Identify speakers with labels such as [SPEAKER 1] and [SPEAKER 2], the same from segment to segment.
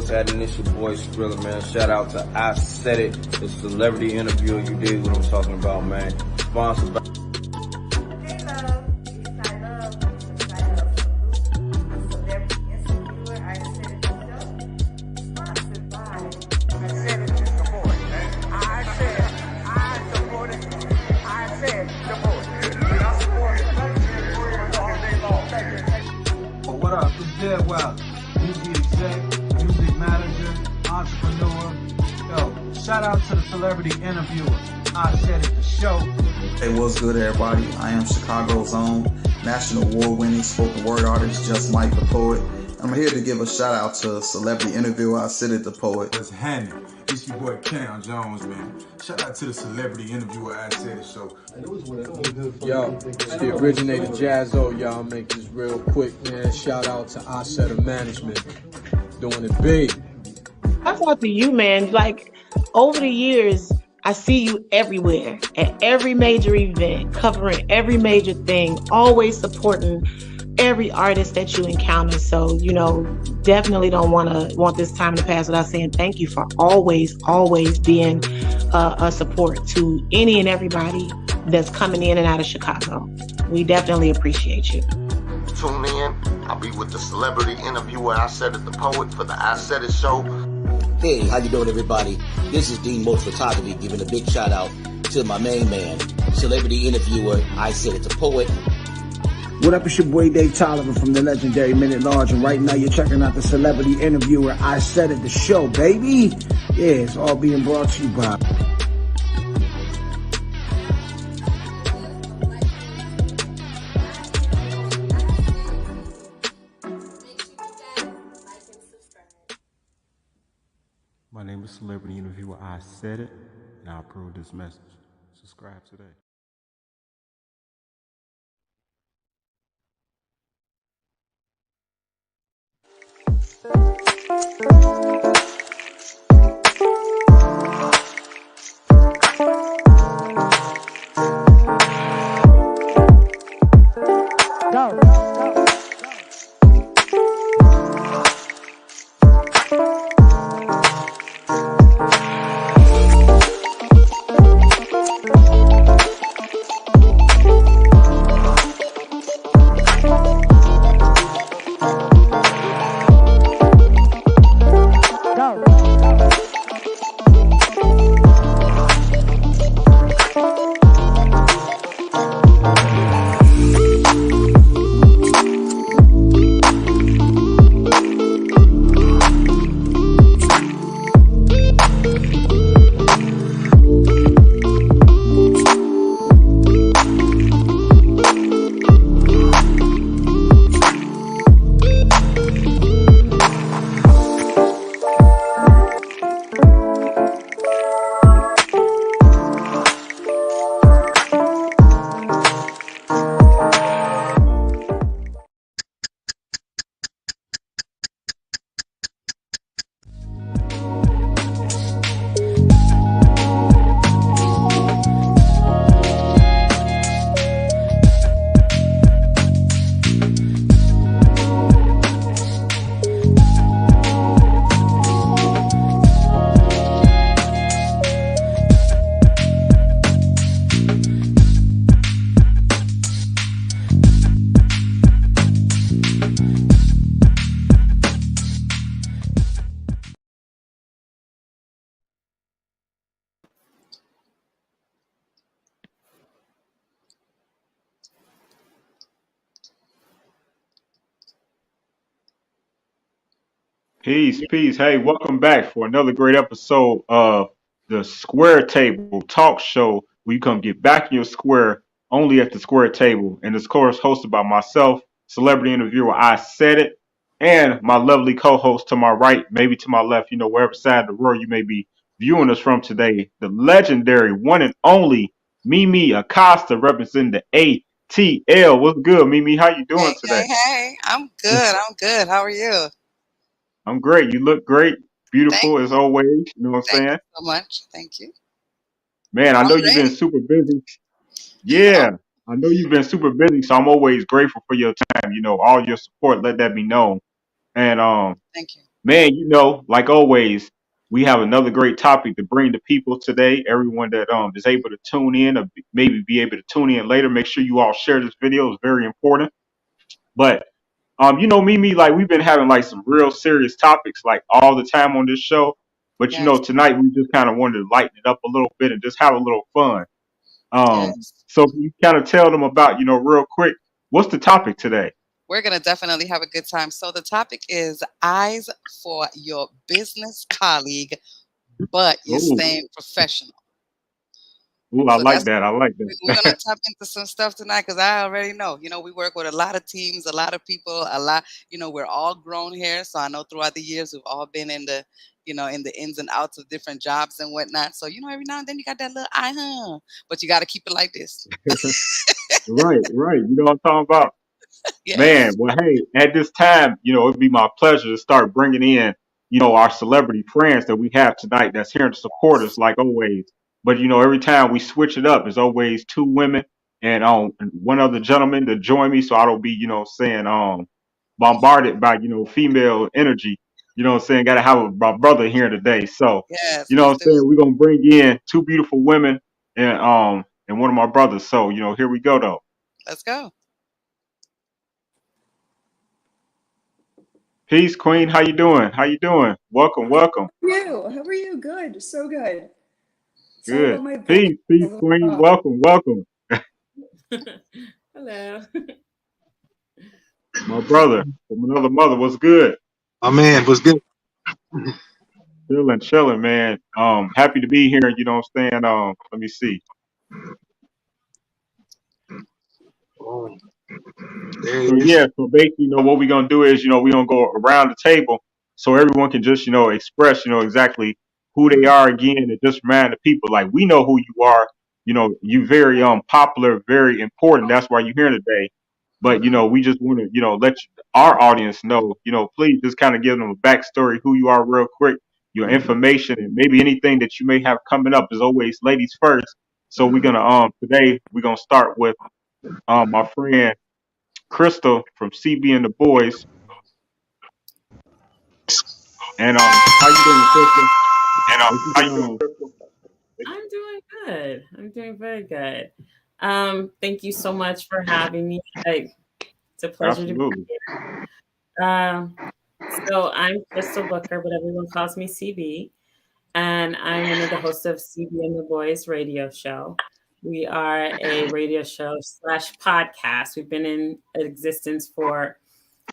[SPEAKER 1] what's happening? It's your boy Skrilla, man. Shout out to I Said It, the celebrity interviewer. You dig what I'm talking about, man. Sponsored by
[SPEAKER 2] music exec, music manager, entrepreneur. Yo, shout out to the celebrity interviewer. I Said It, the show.
[SPEAKER 3] Hey, what's good, everybody? I am Chicago's own national award-winning spoken word artist, Just Mike the Poet. I'm here to give a shout out to celebrity interviewer I Said It, the Poet.
[SPEAKER 4] What's happening? It's your boy Cam Jones, man. Shout out to the celebrity interviewer I Said It show.
[SPEAKER 5] Yo, it's the originator Jazzo, y'all. Make this real quick, man. Shout out to I Said It Management. Doing it big.
[SPEAKER 6] I thought to you, man, like over the years, I see you everywhere at every major event, covering every major thing, always supporting every artist that you encounter. So, you know, definitely don't want this time to pass without saying thank you for always being a support to any and everybody that's coming in and out of Chicago. We definitely appreciate you.
[SPEAKER 7] Tune in. I'll be with the celebrity interviewer I Said It, the Poet, for the I Said It show.
[SPEAKER 8] Hey, how you doing, everybody? This is Dean Most Photography giving a big shout out to my main man, celebrity interviewer I Said It, the Poet.
[SPEAKER 9] What up, it's your boy Dave Tolliver from the legendary Minute Large, and right now you're checking out the celebrity interviewer I Said It, the show, baby. Yeah, it's all being brought to you by
[SPEAKER 10] My name is celebrity interviewer I Said It, and I approve this message. Subscribe today.
[SPEAKER 11] Peace, peace. Hey, welcome back for another great episode of the Square Table Talk Show, where you come get back in your square only at the Square Table. And it's, of course, hosted by myself, celebrity interviewer I Said It, and my lovely co-host to my right, maybe to my left, you know, wherever side of the world you may be viewing us from today, the legendary one and only Mimie Acosta, representing the ATL. What's good, Mimie? How you doing today?
[SPEAKER 12] Hey, I'm good. I'm good. How are you?
[SPEAKER 11] I'm great. You look great, beautiful
[SPEAKER 12] Thank
[SPEAKER 11] as always. You know what I'm
[SPEAKER 12] Thank
[SPEAKER 11] saying?
[SPEAKER 12] you so much. Thank you.
[SPEAKER 11] Man, I
[SPEAKER 12] I'm
[SPEAKER 11] know you've been
[SPEAKER 12] ready.
[SPEAKER 11] super busy. Yeah, I know you've been super busy, so I'm always grateful for your time. You know, all your support. Let that be known. And
[SPEAKER 12] Thank you.
[SPEAKER 11] Man, like always, we have another great topic to bring to people today. Everyone that is able to tune in or maybe be able to tune in later, make sure you all share this video. It's very important. But Mimi, like we've been having like some real serious topics like all the time on this show. But
[SPEAKER 12] Yes,
[SPEAKER 11] tonight we just kind of wanted to lighten it up a little bit and just have a little fun.
[SPEAKER 12] yes.
[SPEAKER 11] So can you kind of tell them about, real quick, what's the topic today?
[SPEAKER 12] We're going to definitely have a good time. So the topic is eyes for your business colleague, but you're
[SPEAKER 11] Oh,
[SPEAKER 12] staying professional.
[SPEAKER 11] I
[SPEAKER 12] So
[SPEAKER 11] like
[SPEAKER 12] that's
[SPEAKER 11] that. I like
[SPEAKER 12] we're
[SPEAKER 11] that.
[SPEAKER 12] gonna tap into some stuff tonight because I already know. We work with a lot of teams, a lot of people, a lot. We're all grown here, so I know throughout the years we've all been in the, in the ins and outs of different jobs and whatnot. So every now and then you got that little but you got to keep it like this.
[SPEAKER 11] Right, right. You know what I'm talking about? Man,
[SPEAKER 12] Yes,
[SPEAKER 11] well, hey, at this time, it'd be my pleasure to start bringing in, our celebrity friends that we have tonight that's here to support us like always. But, every time we switch it up, there's always two women and and one other gentleman to join me so I don't be, saying bombarded by, female energy. You know what I'm saying? Got to have my brother here today. So,
[SPEAKER 12] yes,
[SPEAKER 11] you know what
[SPEAKER 12] let's
[SPEAKER 11] I'm
[SPEAKER 12] do
[SPEAKER 11] saying?
[SPEAKER 12] it.
[SPEAKER 11] We're going to bring in two beautiful women and one of my brothers. So, here we go though.
[SPEAKER 12] Let's go.
[SPEAKER 11] Peace, Queen. How you doing? How you doing? Welcome, welcome.
[SPEAKER 13] You? How are you? Good. So good. Sorry
[SPEAKER 11] Good.
[SPEAKER 13] about my voice.
[SPEAKER 11] Peace,
[SPEAKER 13] A
[SPEAKER 11] peace,
[SPEAKER 13] little
[SPEAKER 11] Queen.
[SPEAKER 13] rough.
[SPEAKER 11] Welcome, welcome.
[SPEAKER 14] Hello.
[SPEAKER 11] My brother from another mother. What's good?
[SPEAKER 15] My man was good.
[SPEAKER 11] Chilling, chilling, man. Happy to be here. You know what I'm saying? Let me see.
[SPEAKER 15] Oh, there
[SPEAKER 11] So
[SPEAKER 15] it is.
[SPEAKER 11] yeah, so basically, what we're gonna do is, we're gonna go around the table so everyone can just, express, exactly who they are again, and just remind the people like we know who you are. You very popular, very important. That's why you're here today. But we just want to, let our audience know, please just kind of give them a backstory, who you are, real quick, your information, and maybe anything that you may have coming up. As always, ladies first. So we're gonna today we're gonna start with my friend Crystal from CB and the Boys. And how you doing, Crystal? If you can
[SPEAKER 14] I'm doing good. I'm doing very good. Thank you so much for having me. It's a pleasure to be
[SPEAKER 11] absolutely.
[SPEAKER 14] here. So I'm Crystal Booker, but everyone calls me CB, and I'm one of the hosts of CB and the Boys radio show. We are a radio show slash podcast. We've been in existence for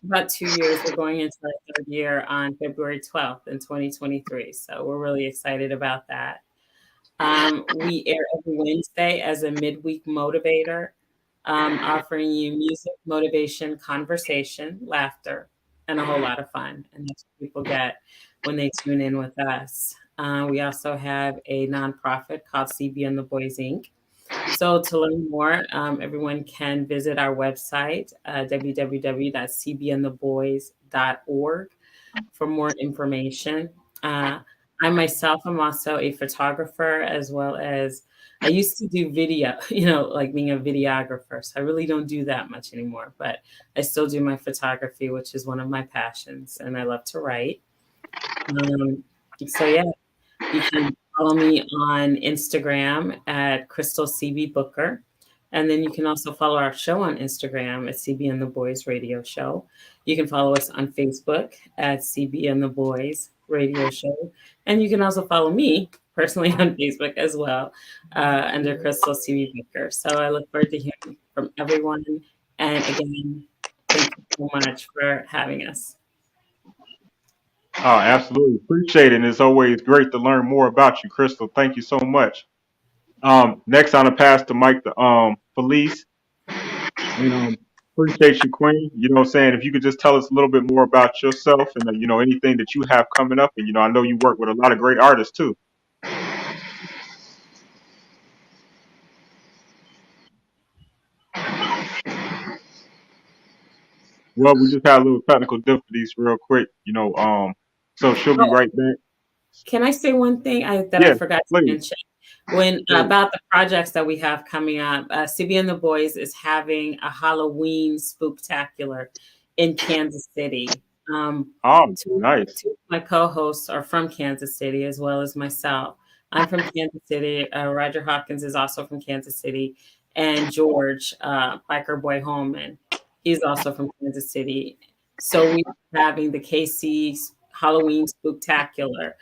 [SPEAKER 14] about 2 years. We're going into our third year on February 12th in 2023. So we're really excited about that. We air every Wednesday as a midweek motivator, offering you music, motivation, conversation, laughter, and a whole lot of fun. And that's what people get when they tune in with us. We also have a nonprofit called CB and the Boys Inc. So to learn more, everyone can visit our website, www.cbandtheboys.org for more information. I myself am also a photographer, as well as I used to do video, like being a videographer. So I really don't do that much anymore, but I still do my photography, which is one of my passions, and I love to write. So yeah, you can follow me on Instagram at Crystal CB Booker. And then you can also follow our show on Instagram at CB and the Boys Radio Show. You can follow us on Facebook at CB and the Boys Radio Show. And you can also follow me personally on Facebook as well under Crystal CB Booker. So I look forward to hearing from everyone. And again, thank you so much for having us.
[SPEAKER 11] Oh, absolutely appreciate it. And it's always great to learn more about you, Crystal. Thank you so much. Next on the pass the mic to Felice. And appreciate you, Queen. You know what I'm saying? If you could just tell us a little bit more about yourself and anything that you have coming up. And I know you work with a lot of great artists too. Well, we just had a little technical difficulties real quick, so she'll be
[SPEAKER 14] Oh,
[SPEAKER 11] right back.
[SPEAKER 14] can I say one thing that I
[SPEAKER 11] Yeah,
[SPEAKER 14] forgot to
[SPEAKER 11] please.
[SPEAKER 14] mention? About the projects that we have coming up, CB and the Boys is having a Halloween spooktacular in Kansas City
[SPEAKER 11] Nice.
[SPEAKER 14] Two of my co-hosts are from Kansas City as well as myself. I'm from Kansas City. Roger Hawkins is also from Kansas City, and George, Biker Boy Holman, he's also from Kansas City. So we're having the KC Halloween Spooktacular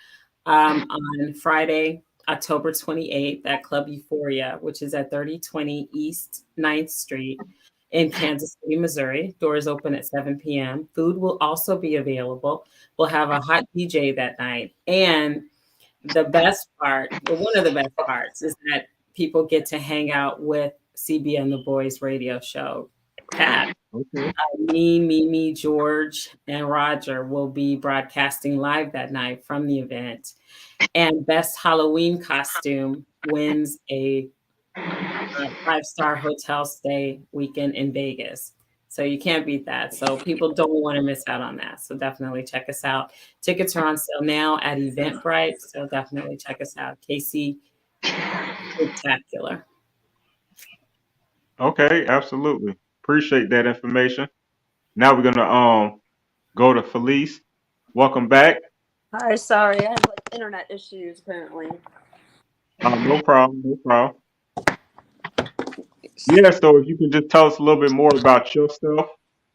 [SPEAKER 14] on Friday, October 28th at Club Euphoria, which is at 3020 East 9th Street in Kansas City, Missouri. Doors open at 7 p.m. Food will also be available. We'll have a hot DJ that night. And the best part, well, one of the best parts, is that people get to hang out with CB and the Boyz radio show. Pat, me, Mimie, George, and Roger will be broadcasting live that night from the event. And best Halloween costume wins a 5-star hotel stay weekend in Vegas. So you can't beat that. So people don't want to miss out on that. So definitely check us out. Tickets are on sale now at Eventbrite. So definitely check us out. KC Spectacular.
[SPEAKER 11] Okay, absolutely. Appreciate that information. Now we're gonna go to Felice. Welcome back.
[SPEAKER 13] Hi, sorry, I have like internet issues apparently.
[SPEAKER 11] No problem, no problem. Yeah, so if you can just tell us a little bit more about yourself,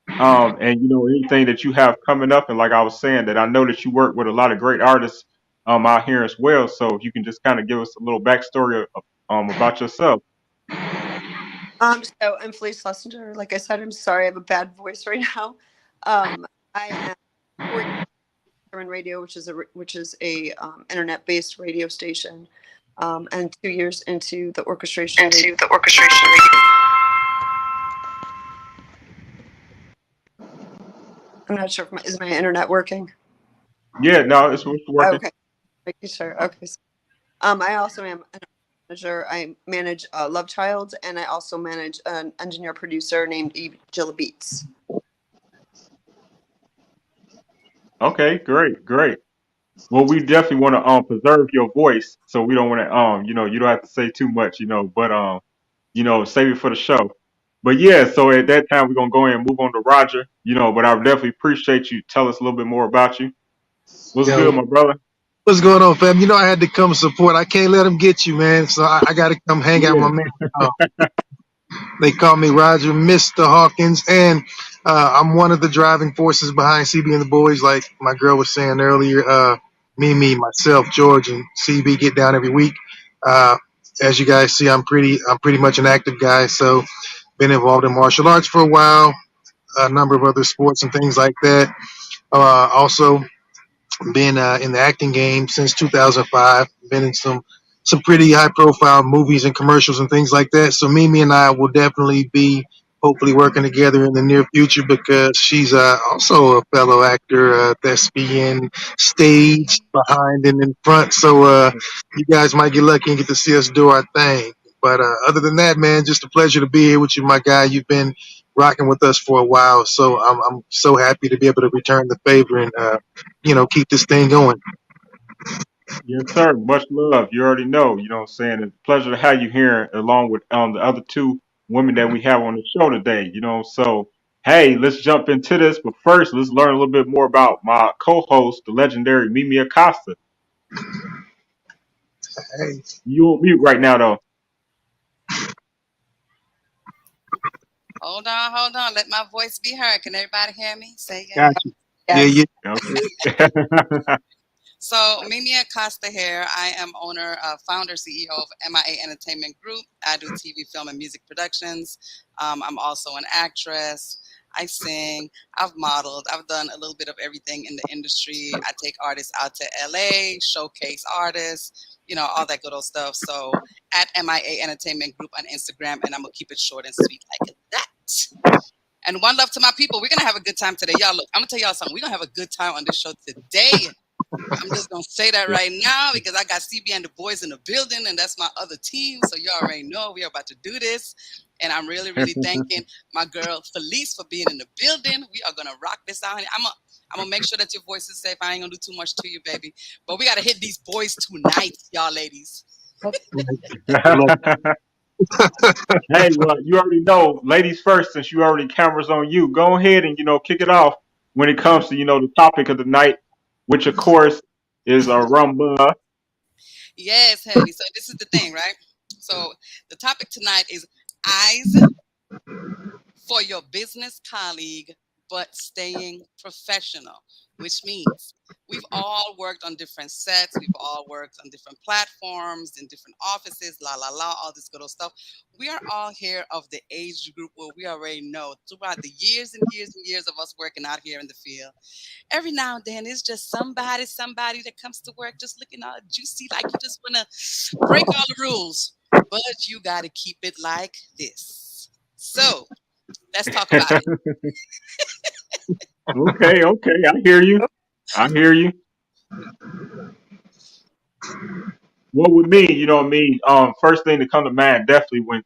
[SPEAKER 11] and anything that you have coming up, and like I was saying, that I know that you work with a lot of great artists out here as well. So if you can just kind of give us a little backstory about yourself.
[SPEAKER 13] So I'm Felice Schlessinger. Like I said, I'm sorry, I have a bad voice right now. I am radio, which is a internet-based radio station, and 2 years into the orchestration. I'm not sure if is my internet working.
[SPEAKER 11] Yeah, no, it's working.
[SPEAKER 13] Okay, making sure. Okay, so, I also am an manager. I manage Lvchxld, and I also manage an engineer producer named Jilla Beats.
[SPEAKER 11] Okay, great. Well, we definitely want to preserve your voice, so we don't want to you don't have to say too much, but save it for the show. But yeah, so at that time we're gonna go ahead and move on to Roger, but I would definitely appreciate you tell us a little bit more about you. What's good, my brother?
[SPEAKER 15] What's going on, fam? I had to come support. I can't let them get you, man. So I got to come hang out with my man. They call me Roger, Mr. Hawkins, and I'm one of the driving forces behind CB and the Boyz. Like my girl was saying earlier, Mimie, myself, George, and CB get down every week. As you guys see, I'm pretty much an active guy. So been involved in martial arts for a while, a number of other sports and things like that. Also been in the acting game since 2005. Been in some pretty high profile movies and commercials and things like that. So Mimie and I will definitely be hopefully working together in the near future because she's also a fellow actor, thespian, stage, behind and in front. So you guys might get lucky and get to see us do our thing. But other than that, man, just a pleasure to be here with you, my guy. You've been rocking with us for a while, so I'm so happy to be able to return the favor and keep this thing going.
[SPEAKER 11] Yes, sir. Much love. You already know. You know what I'm saying? It's a pleasure to have you here along with the other two women that we have on the show today. So hey, let's jump into this. But first, let's learn a little bit more about my co-host, the legendary Mimie Acosta.
[SPEAKER 15] Hey.
[SPEAKER 11] You on mute right now, though.
[SPEAKER 12] Hold on. Let my voice be heard. Can everybody hear me? Say
[SPEAKER 15] yeah.
[SPEAKER 12] Gotcha.
[SPEAKER 15] Yes.
[SPEAKER 11] Yeah. Okay.
[SPEAKER 12] So, Mimie Acosta here. I am owner, founder, CEO of M.I.A Entertainment Group. I do TV, film, and music productions. I'm also an actress. I sing. I've modeled. I've done a little bit of everything in the industry. I take artists out to LA, showcase artists, all that good old stuff. So, at M.I.A Entertainment Group on Instagram, and I'm going to keep it short and sweet like that. And one love to my people. We're going to have a good time today. Y'all, look, I'm going to tell y'all something. We're going to have a good time on this show today. I'm just going to say that right now because I got CB and the Boyz in the building, and that's my other team. So you already know we are about to do this. And I'm really, really thanking my girl Felice for being in the building. We are going to rock this out. I'm going to make sure that your voice is safe. I ain't going to do too much to you, baby. But we got to hit these boys tonight, y'all ladies.
[SPEAKER 11] Hey, well, you already know, ladies first, since you already cameras on you. Go ahead and, kick it off. when it comes to the topic of the night, which of course is a rumba.
[SPEAKER 12] Yes, Hattie. So this is the thing, right? So the topic tonight is eyes for your business colleague, but staying professional, which means we've all worked on different sets. We've all worked on different platforms, in different offices, all this good old stuff. We are all here of the age group where we already know throughout the years and years and years of us working out here in the field. Every now and then, it's just somebody that comes to work just looking all juicy, like you just want to break all the rules. But you got to keep it like this. So let's talk about it.
[SPEAKER 11] Okay, I hear you. I hear you. Well, with me, you know what I mean. First thing to come to mind, definitely when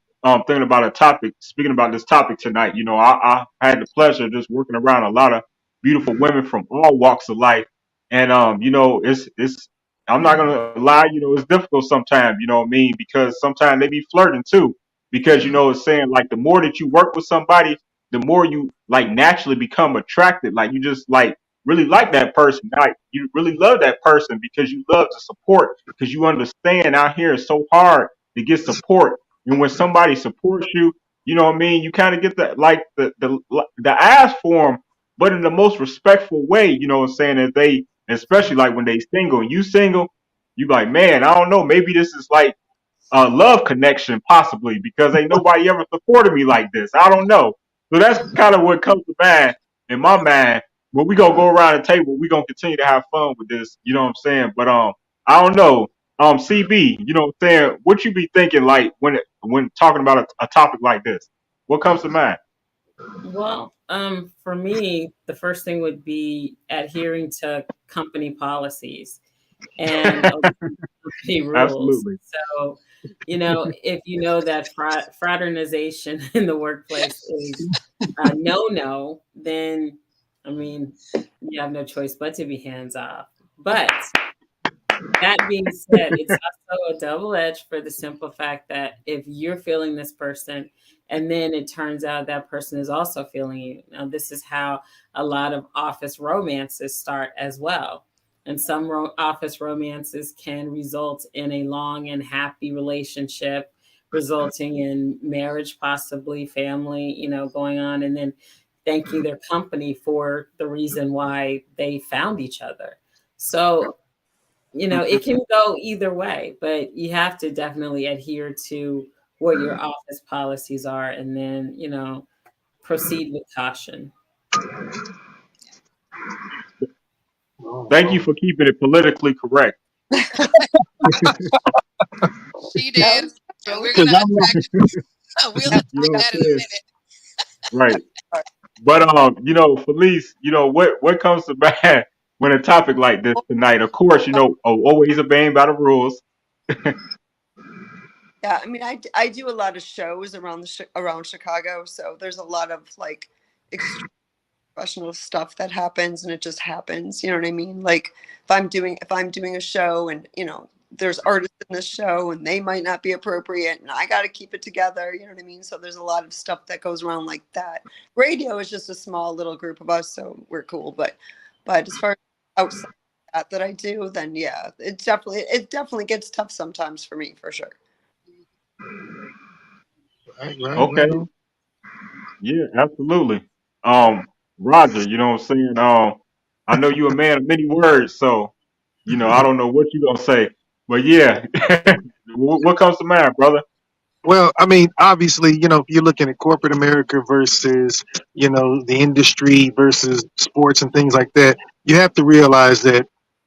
[SPEAKER 11] thinking about a topic, speaking about this topic tonight. I had the pleasure of just working around a lot of beautiful women from all walks of life, and it's I'm not gonna lie, it's difficult sometimes. You know what I mean, because sometimes they be flirting too. Because it's saying like the more that you work with somebody, the more you like naturally become attracted. Like you just like really like that person. Like you really love that person because you love to support because you understand out here it's so hard to get support. And when somebody supports you, you know what I mean, you kind of get the ask for them, but in the most respectful way. You know what I'm saying? That they, especially like when they single and you single, you like, man, I don't know, maybe this is like a love connection possibly because ain't nobody ever supported me like this. I don't know. So that's kind of what comes to mind in my mind. When we gonna go around the table, we gonna continue to have fun with this. You know what I'm saying? But I don't know. CB, you know what I'm saying? What you be thinking like when talking about a topic like this? What comes to mind?
[SPEAKER 14] Well, for me, the first thing would be adhering to company policies and company rules.
[SPEAKER 11] Absolutely.
[SPEAKER 14] So, if you know that fraternization in the workplace is a no, then I mean, you have no choice but to be hands off. But that being said, it's also a double edge for the simple fact that if you're feeling this person and then it turns out that person is also feeling you. Now, this is how a lot of office romances start as well. And some office romances can result in a long and happy relationship, resulting in marriage, possibly family, going on, and then thanking their company for the reason why they found each other. So, it can go either way, but you have to definitely adhere to what your office policies are and then, proceed with caution.
[SPEAKER 11] Thank you for keeping it politically correct.
[SPEAKER 12] She did. And we're gonna attack. We'll attack that in a minute.
[SPEAKER 11] Right. But Felice, what comes to mind when a topic like this tonight? Of course, always obeying by the rules.
[SPEAKER 13] Yeah, I mean, I do a lot of shows around around Chicago, so there's a lot of like extreme professional stuff that happens, and it just happens. You know what I mean? Like if I'm doing a show, and there's artists in this show, and they might not be appropriate, and I got to keep it together. You know what I mean? So there's a lot of stuff that goes around like that. Radio is just a small little group of us, so we're cool. But as far as outside that I do, then yeah, it definitely gets tough sometimes for me, for sure.
[SPEAKER 11] Okay. Yeah, absolutely. Roger, you know what I'm saying? I know you're a man of many words, so I don't know what you're gonna say. But yeah. What comes to mind, brother?
[SPEAKER 15] Well, I mean, obviously, if you're looking at corporate America versus, the industry versus sports and things like that, you have to realize that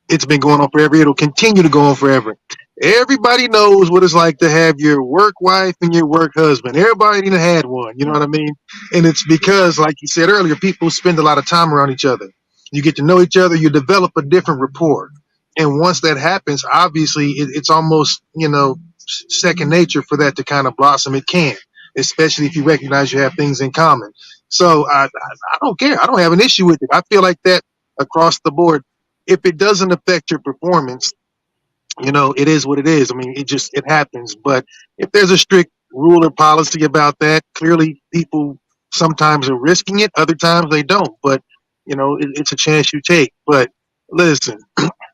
[SPEAKER 15] it's been going on forever. It'll continue to go on forever. Everybody knows what it's like to have your work wife and your work husband. Everybody done had one, you know what I mean? And it's because, like you said earlier, people spend a lot of time around each other. You get to know each other, you develop a different rapport. And once that happens, obviously, it's almost, second nature for that to kind of blossom. It can, especially if you recognize you have things in common. So I don't care. I don't have an issue with it. I feel like that across the board. If it doesn't affect your performance, it is what it is. I mean, it happens. But if there's a strict rule or policy about that, clearly people sometimes are risking it. Other times they don't. But, it's a chance you take. But listen,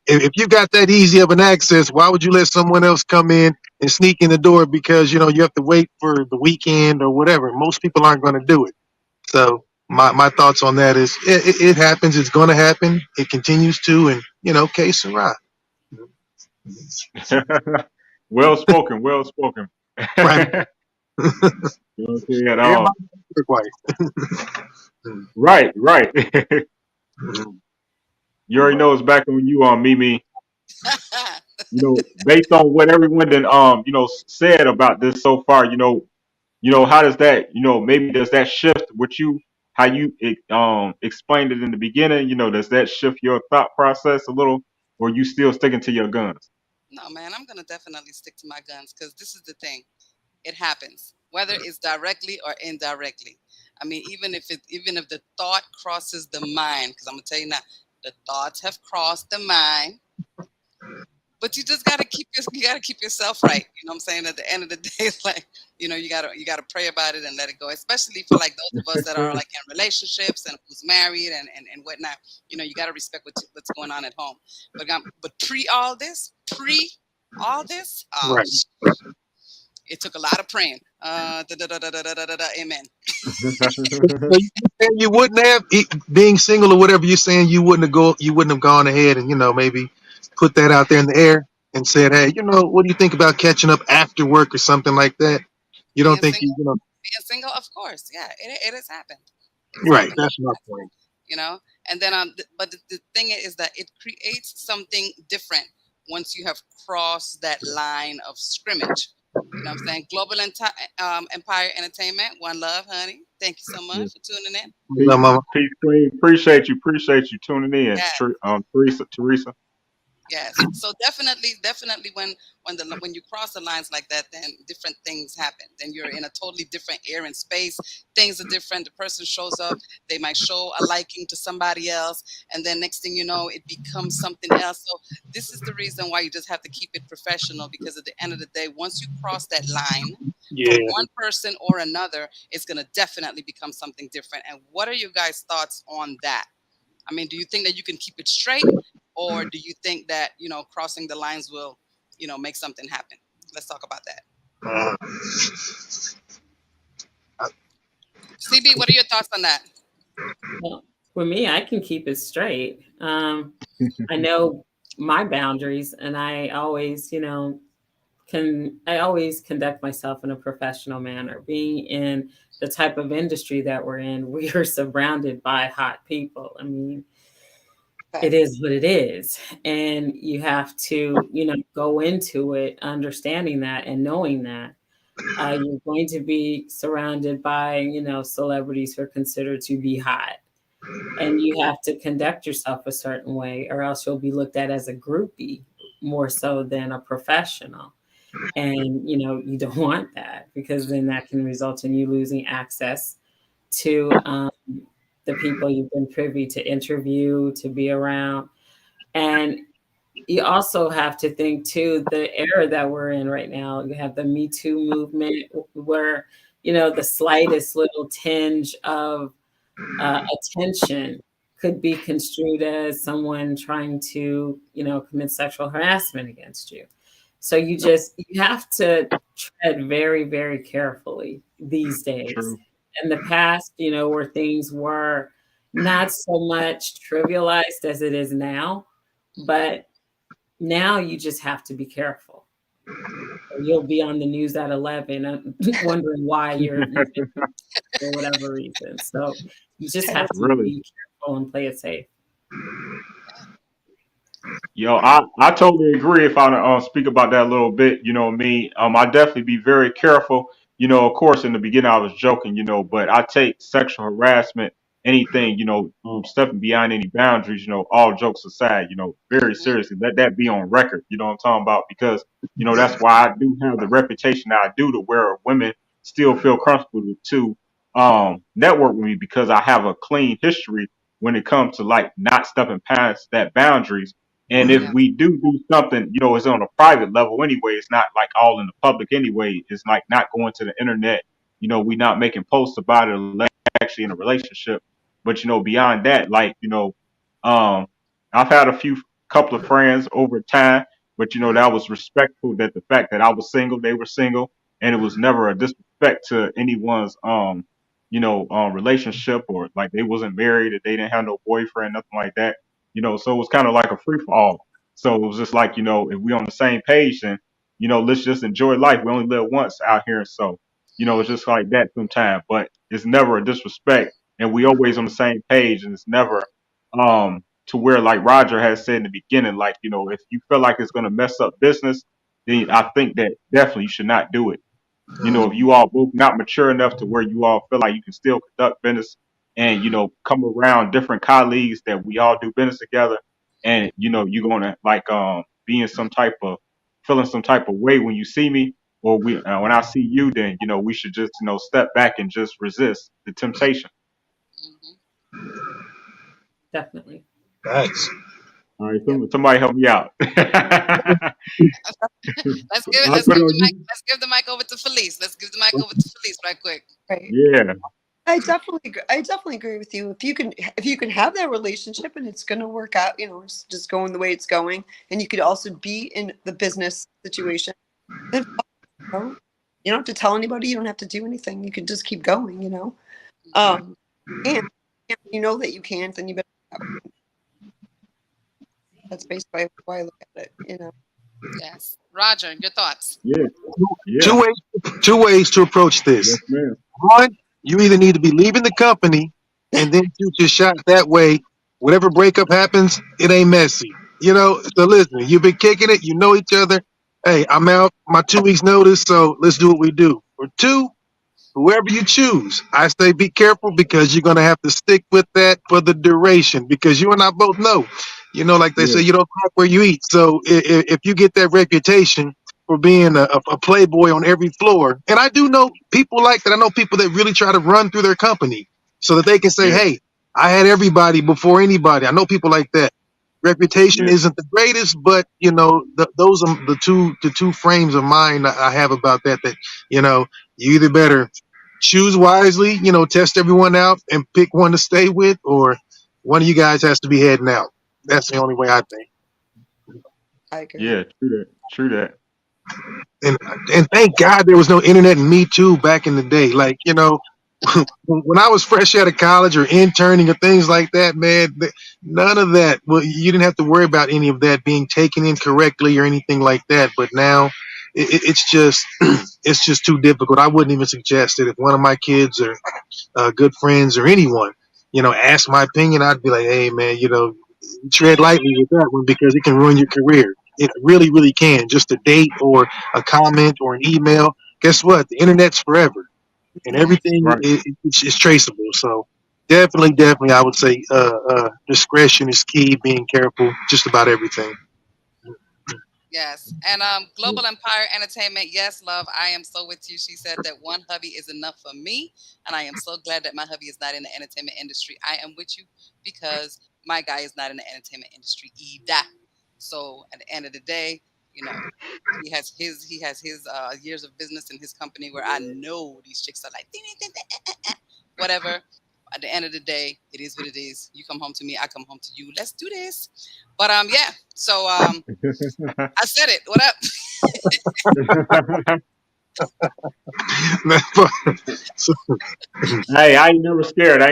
[SPEAKER 15] if you got that easy of an access, why would you let someone else come in and sneak in the door because you have to wait for the weekend or whatever? Most people aren't going to do it. So my thoughts on that is it happens. It's going to happen. It continues to, and case and rock.
[SPEAKER 11] Well spoken, well spoken.
[SPEAKER 15] Right.
[SPEAKER 11] You don't say at all.
[SPEAKER 15] Everybody
[SPEAKER 11] Right, right. You already know it's back on you on Mimie. Based on what everyone then said about this so far, how does that, maybe does that shift what you how you explained it in the beginning, does that shift your thought process a little, or you still sticking to your guns?
[SPEAKER 12] No, man, I'm gonna definitely stick to my guns because this is the thing. It happens, whether it's directly or indirectly. I mean, even if the thought crosses the mind, because I'm gonna tell you now, the thoughts have crossed the mind. But you just gotta keep yourself right. You know what I'm saying? At the end of the day, it's like, you gotta pray about it and let it go. Especially for like those of us that are like in relationships and who's married and whatnot. You gotta respect what's going on at home. But pre all this,
[SPEAKER 15] Right.
[SPEAKER 12] it took a lot of praying. Amen.
[SPEAKER 15] So you wouldn't have being single or whatever you're saying. You wouldn't have gone ahead and maybe put that out there in the air and said, hey, what do you think about catching up after work or something like that? You don't think
[SPEAKER 12] Being single, of course, yeah, it has happened.
[SPEAKER 15] Right. That's my point.
[SPEAKER 12] And then but the thing is that it creates something different once you have crossed that line of scrimmage. You know what I'm saying? Global Empire Entertainment, one love, honey. Thank you so much for tuning in.
[SPEAKER 11] Peace, Queen. Appreciate you tuning in.
[SPEAKER 12] Yes.
[SPEAKER 11] Teresa.
[SPEAKER 12] Yes. So definitely when you cross the lines like that, then different things happen. Then you're in a totally different air and space. Things are different. The person shows up. They might show a liking to somebody else, and then next thing you know, it becomes something else. So this is the reason why you just have to keep it professional, because at the end of the day, once you cross that line, for one person or another, it's gonna definitely become something different. And what are your guys' thoughts on that? I mean, do you think that you can keep it straight, or do you think that crossing the lines will make something happen? Let's talk about that. CB, what are your thoughts on that?
[SPEAKER 14] Well, for me, I can keep it straight. I know my boundaries, and I always conduct myself in a professional manner. Being in the type of industry that we're in, we are surrounded by hot people. I mean, it is what it is. And you have to, go into it understanding that and knowing that you're going to be surrounded by, celebrities who are considered to be hot. And you have to conduct yourself a certain way, or else you'll be looked at as a groupie more so than a professional. And, you don't want that, because then that can result in you losing access to the people you've been privy to interview, to be around. And you also have to think too, the era that we're in right now, you have the Me Too movement, where, the slightest little tinge of attention could be construed as someone trying to, commit sexual harassment against you. So you have to tread very, very carefully these days.
[SPEAKER 11] True.
[SPEAKER 14] In the past, where things were not so much trivialized as it is now, but now you just have to be careful. You'll be on the news at 11 wondering why you're for whatever reason. So you just have to be careful and play it safe.
[SPEAKER 11] Yo, I totally agree. If I speak about that a little bit, me, I definitely be very careful. Of course, in the beginning I was joking, but I take sexual harassment, anything, stepping beyond any boundaries, all jokes aside, very seriously. Let that be on record. You know what I'm talking about? Because that's why I do have the reputation that I do, to where women still feel comfortable to network with me, because I have a clean history when it comes to like not stepping past that boundaries. And if we do something, it's on a private level anyway. It's not like all in the public anyway. It's like not going to the internet. We not making posts about it unless we're actually in a relationship. But beyond that, I've had a couple of friends over time, but that was respectful, that the fact that I was single, they were single, and it was never a disrespect to anyone's relationship, or like they wasn't married, or they didn't have no boyfriend, nothing like that. So it was kind of like a free for all. So it was just like, if we on the same page, then let's just enjoy life. We only live once out here, so it's just like that sometimes. But it's never a disrespect, and we always on the same page, and it's never to where, like Roger has said in the beginning, like if you feel like it's gonna mess up business, then I think that definitely you should not do it. If you all both not mature enough to where you all feel like you can still conduct business, and come around different colleagues that we all do business together, and you're gonna like be in some type of feeling some type of way when you see me, or when I see you, then we should just step back and just resist the temptation.
[SPEAKER 14] Definitely.
[SPEAKER 15] Thanks.
[SPEAKER 11] All right, somebody help me out.
[SPEAKER 12] Let's give the mic over to Felice. Let's give the mic over to Felice right quick.
[SPEAKER 13] Right.
[SPEAKER 11] Yeah.
[SPEAKER 13] I definitely agree with you. If you can have that relationship and it's going to work out, it's just going the way it's going, and you could also be in the business situation, then you don't have to tell anybody. You don't have to do anything. You can just keep going. And if you know that you can't, then you better. That's basically why I look at it.
[SPEAKER 12] Yes, Roger, your thoughts?
[SPEAKER 11] Yeah.
[SPEAKER 15] Two ways to approach this.
[SPEAKER 11] Yes, ma'am.
[SPEAKER 15] One, you either need to be leaving the company and then shoot your shot that way. Whatever breakup happens, it ain't messy. So listen, you've been kicking it, you know each other. Hey, I'm out, my 2 weeks notice, so let's do what we do. Or two, whoever you choose, I say be careful, because you're going to have to stick with that for the duration, because you and I both know, like they say, you don't crack where you eat. So if you get that reputation for being a playboy on every floor, and I do know people like that. I know people that really try to run through their company so that they can say, hey, I had everybody before anybody. I know people like that. Reputation isn't the greatest, but those are the two frames of mind I have about that. You either better choose wisely, test everyone out and pick one to stay with, or one of you guys has to be heading out. That's the only way I think.
[SPEAKER 13] I agree.
[SPEAKER 11] Yeah, true that.
[SPEAKER 15] And thank God there was no internet and Me Too back in the day. Like, when I was fresh out of college or interning or things like that, man, none of that. Well, you didn't have to worry about any of that being taken incorrectly or anything like that. But now it's just it's just too difficult. I wouldn't even suggest it. If one of my kids or good friends or anyone, asked my opinion, I'd be like, hey, man, tread lightly with that one, because it can ruin your career. It really, really can. Just a date or a comment or an email. Guess what? The internet's forever, and everything is traceable. So definitely, I would say discretion is key. Being careful, just about everything.
[SPEAKER 12] Yes. And Global Empire Entertainment, yes, love, I am so with you. She said that one hubby is enough for me, and I am so glad that my hubby is not in the entertainment industry. I am with you because my guy is not in the entertainment industry either. So at the end of the day, he has his years of business in his company, where I know these chicks are like whatever. At the end of the day, it is what it is. You come home to me, I come home to you. Let's do this. But yeah. So I said it. What up?
[SPEAKER 11] Hey, I ain't never scared.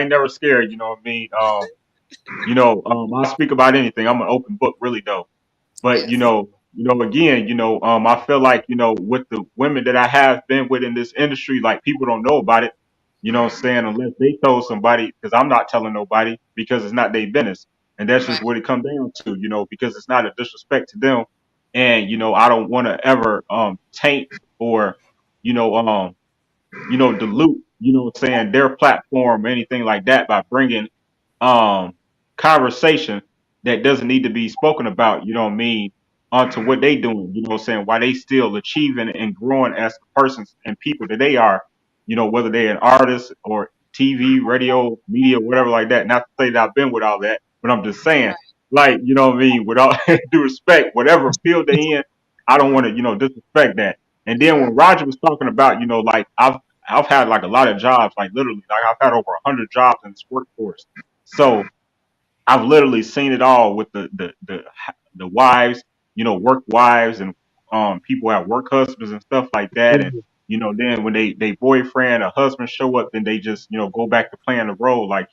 [SPEAKER 11] You know what I mean? I speak about anything. I'm an open book, really, though. But again, I feel like with the women that I have been with in this industry, like, people don't know about it. You know what I'm saying? Unless they told somebody, because I'm not telling nobody, because it's not their business, and that's just what it comes down to. Because it's not a disrespect to them, and I don't want to ever taint or dilute, what I'm saying, their platform or anything like that by bringing conversation that doesn't need to be spoken about, what I mean, onto what they doing, what I'm saying, why they still achieving and growing as the persons and people that they are, whether they're an artist or TV, radio, media, whatever like that. Not to say that I've been with all that, but I'm just saying, like, what I mean, with all due respect, whatever field they in, I don't want to, disrespect that. And then when Roger was talking about, like, I've had like a lot of jobs, like literally, like I've had over 100 jobs in this workforce. So I've literally seen it all with the wives, work wives and people at work husbands and stuff like that. And then when they boyfriend or husband show up, then they just go back to playing the role like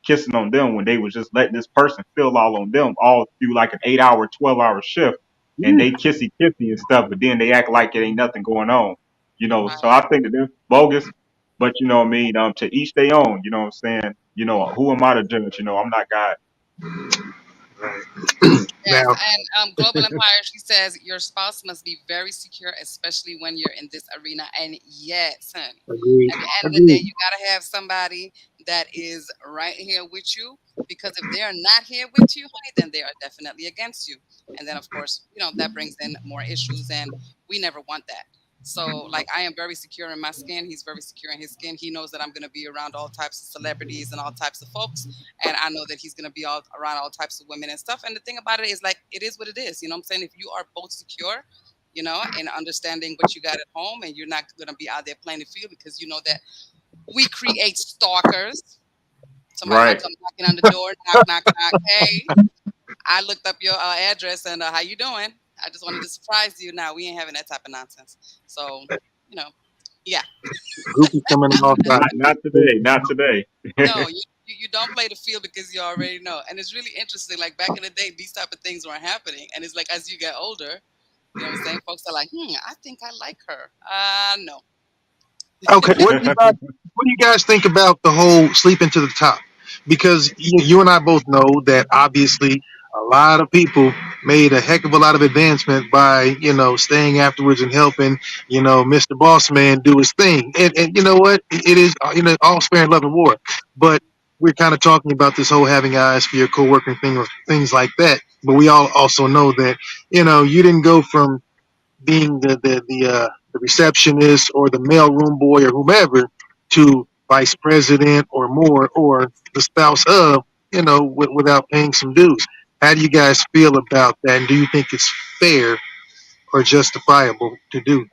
[SPEAKER 11] kissing on them when they was just letting this person feel all on them all through like an 8 hour, 12 hour shift, and they kissy and stuff, but then they act like it ain't nothing going on. So I think that they're bogus. But what I mean, to each their own, you know what I'm saying? Who am I to judge? I'm not God.
[SPEAKER 12] Yes, and Global Empire, she says your spouse must be very secure, especially when you're in this arena. And yes, honey,
[SPEAKER 15] Agreed.
[SPEAKER 12] at the end of the day,
[SPEAKER 15] Agreed.
[SPEAKER 12] you gotta have somebody that is right here with you. Because if they're not here with you, honey, then they are definitely against you. And then, of course, that brings in more issues, and we never want that. So, like, I am very secure in my skin. He's very secure in his skin. He knows that I'm going to be around all types of celebrities and all types of folks. And I know that he's going to be all around all types of women and stuff. And the thing about it is, like, it is what it is. You know what I'm saying? If you are both secure, and understanding what you got at home, and you're not going to be out there playing the field because you know that we create stalkers. Somebody might
[SPEAKER 11] Right.
[SPEAKER 12] come knocking on the door, knock, knock, knock. Hey, I looked up your address and how you doing? I just wanted to surprise you. Now we ain't having that type of nonsense. So, yeah.
[SPEAKER 15] Groupies coming off.
[SPEAKER 11] Not today. Not today.
[SPEAKER 12] No, you don't play the field because you already know. And it's really interesting. Like back in the day, these type of things weren't happening. And it's like as you get older, you know what I'm saying? Folks are like, I think I like her. No.
[SPEAKER 15] Okay, what do you guys think about the whole sleeping to the top? Because you and I both know that obviously a lot of people made a heck of a lot of advancement by staying afterwards and helping Mr. Boss Man do his thing. And you know what? It is all fair and love and war. But we're kind of talking about this whole having eyes for your coworker thing or things like that. But we all also know that you didn't go from being the receptionist or the mailroom boy or whomever to vice president or more or the spouse of without paying some dues. How do you guys feel about that, and do you think it's fair or justifiable to do?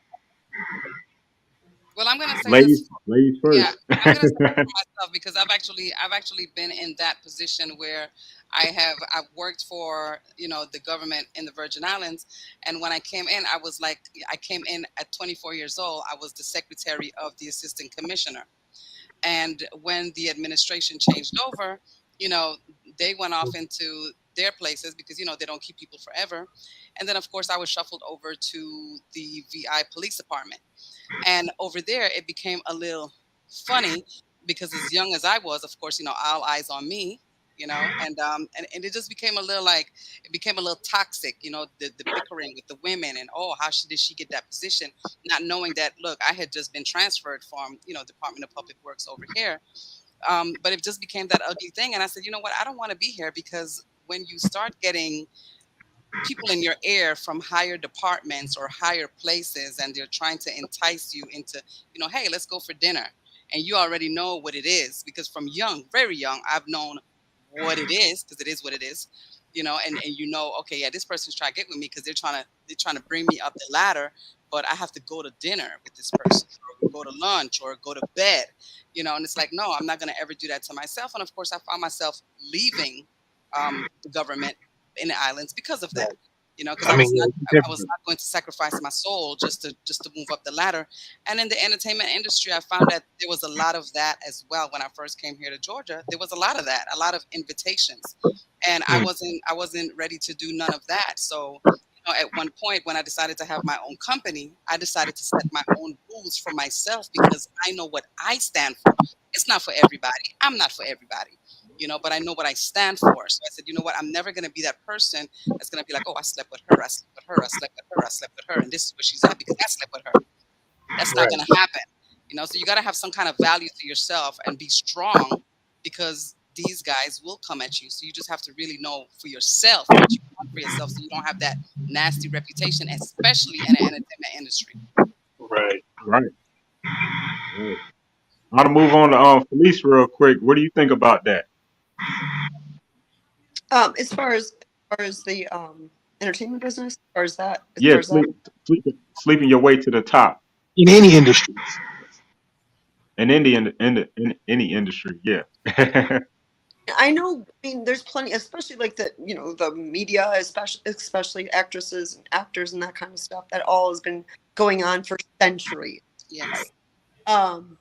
[SPEAKER 12] Well, I'm gonna say
[SPEAKER 11] ladies,
[SPEAKER 12] this.
[SPEAKER 11] ladies
[SPEAKER 12] Yeah,
[SPEAKER 11] first.
[SPEAKER 12] I'm gonna say this for myself because I've actually been in that position where I've worked for the government in the Virgin Islands, and when I came in, I came in at 24 years old. I was the secretary of the assistant commissioner, and when the administration changed over, you know, they went off into their places because they don't keep people forever, and then of course I was shuffled over to the VI police department. And over there, it became a little funny because as young as I was, of course, all eyes on me, and it just became a little it became a little toxic, the bickering with the women and how did she get that position, not knowing that look, I had just been transferred from Department of Public Works over here, but it just became that ugly thing, and I said, you know what, I don't want to be here because when you start getting people in your ear from higher departments or higher places and they're trying to entice you into hey, let's go for dinner, and you already know what it is because from young, very young, I've known what it is because it is what it is, and okay, yeah, this person's trying to get with me because they're trying to bring me up the ladder, but I have to go to dinner with this person or go to lunch or go to bed, and it's like, no, I'm not going to ever do that to myself. And of course I found myself leaving the government in the islands because of that, because
[SPEAKER 15] I mean,
[SPEAKER 12] I was not going to sacrifice my soul just to move up the ladder. And in the entertainment industry, I found that there was a lot of that as well. When I first came here to Georgia, there was a lot of that, a lot of invitations, and I wasn't ready to do none of that. So at one point when I decided to have my own company, I decided to set my own rules for myself because I know what I stand for. It's not for everybody. I'm not for everybody, but I know what I stand for. So I said, you know what? I'm never going to be that person that's going to be like, oh, I slept with her, I slept with her, I slept with her, I slept with her, and this is where she's at because I slept with her. That's not going to happen. So you got to have some kind of value to yourself and be strong because these guys will come at you. So you just have to really know for yourself what you want for yourself so you don't have that nasty reputation, especially in the entertainment industry.
[SPEAKER 15] Right.
[SPEAKER 11] Right. I'm gonna move on to Felice real quick. What do you think about that?
[SPEAKER 13] As far as the entertainment business, as
[SPEAKER 11] Yeah,
[SPEAKER 13] far as that.
[SPEAKER 11] sleeping your way to the top.
[SPEAKER 15] In any industry.
[SPEAKER 11] in any industry. Yeah.
[SPEAKER 13] I know. I mean, there's plenty, especially like the media, especially actresses and actors and that kind of stuff. That all has been going on for centuries.
[SPEAKER 12] Yes.
[SPEAKER 13] And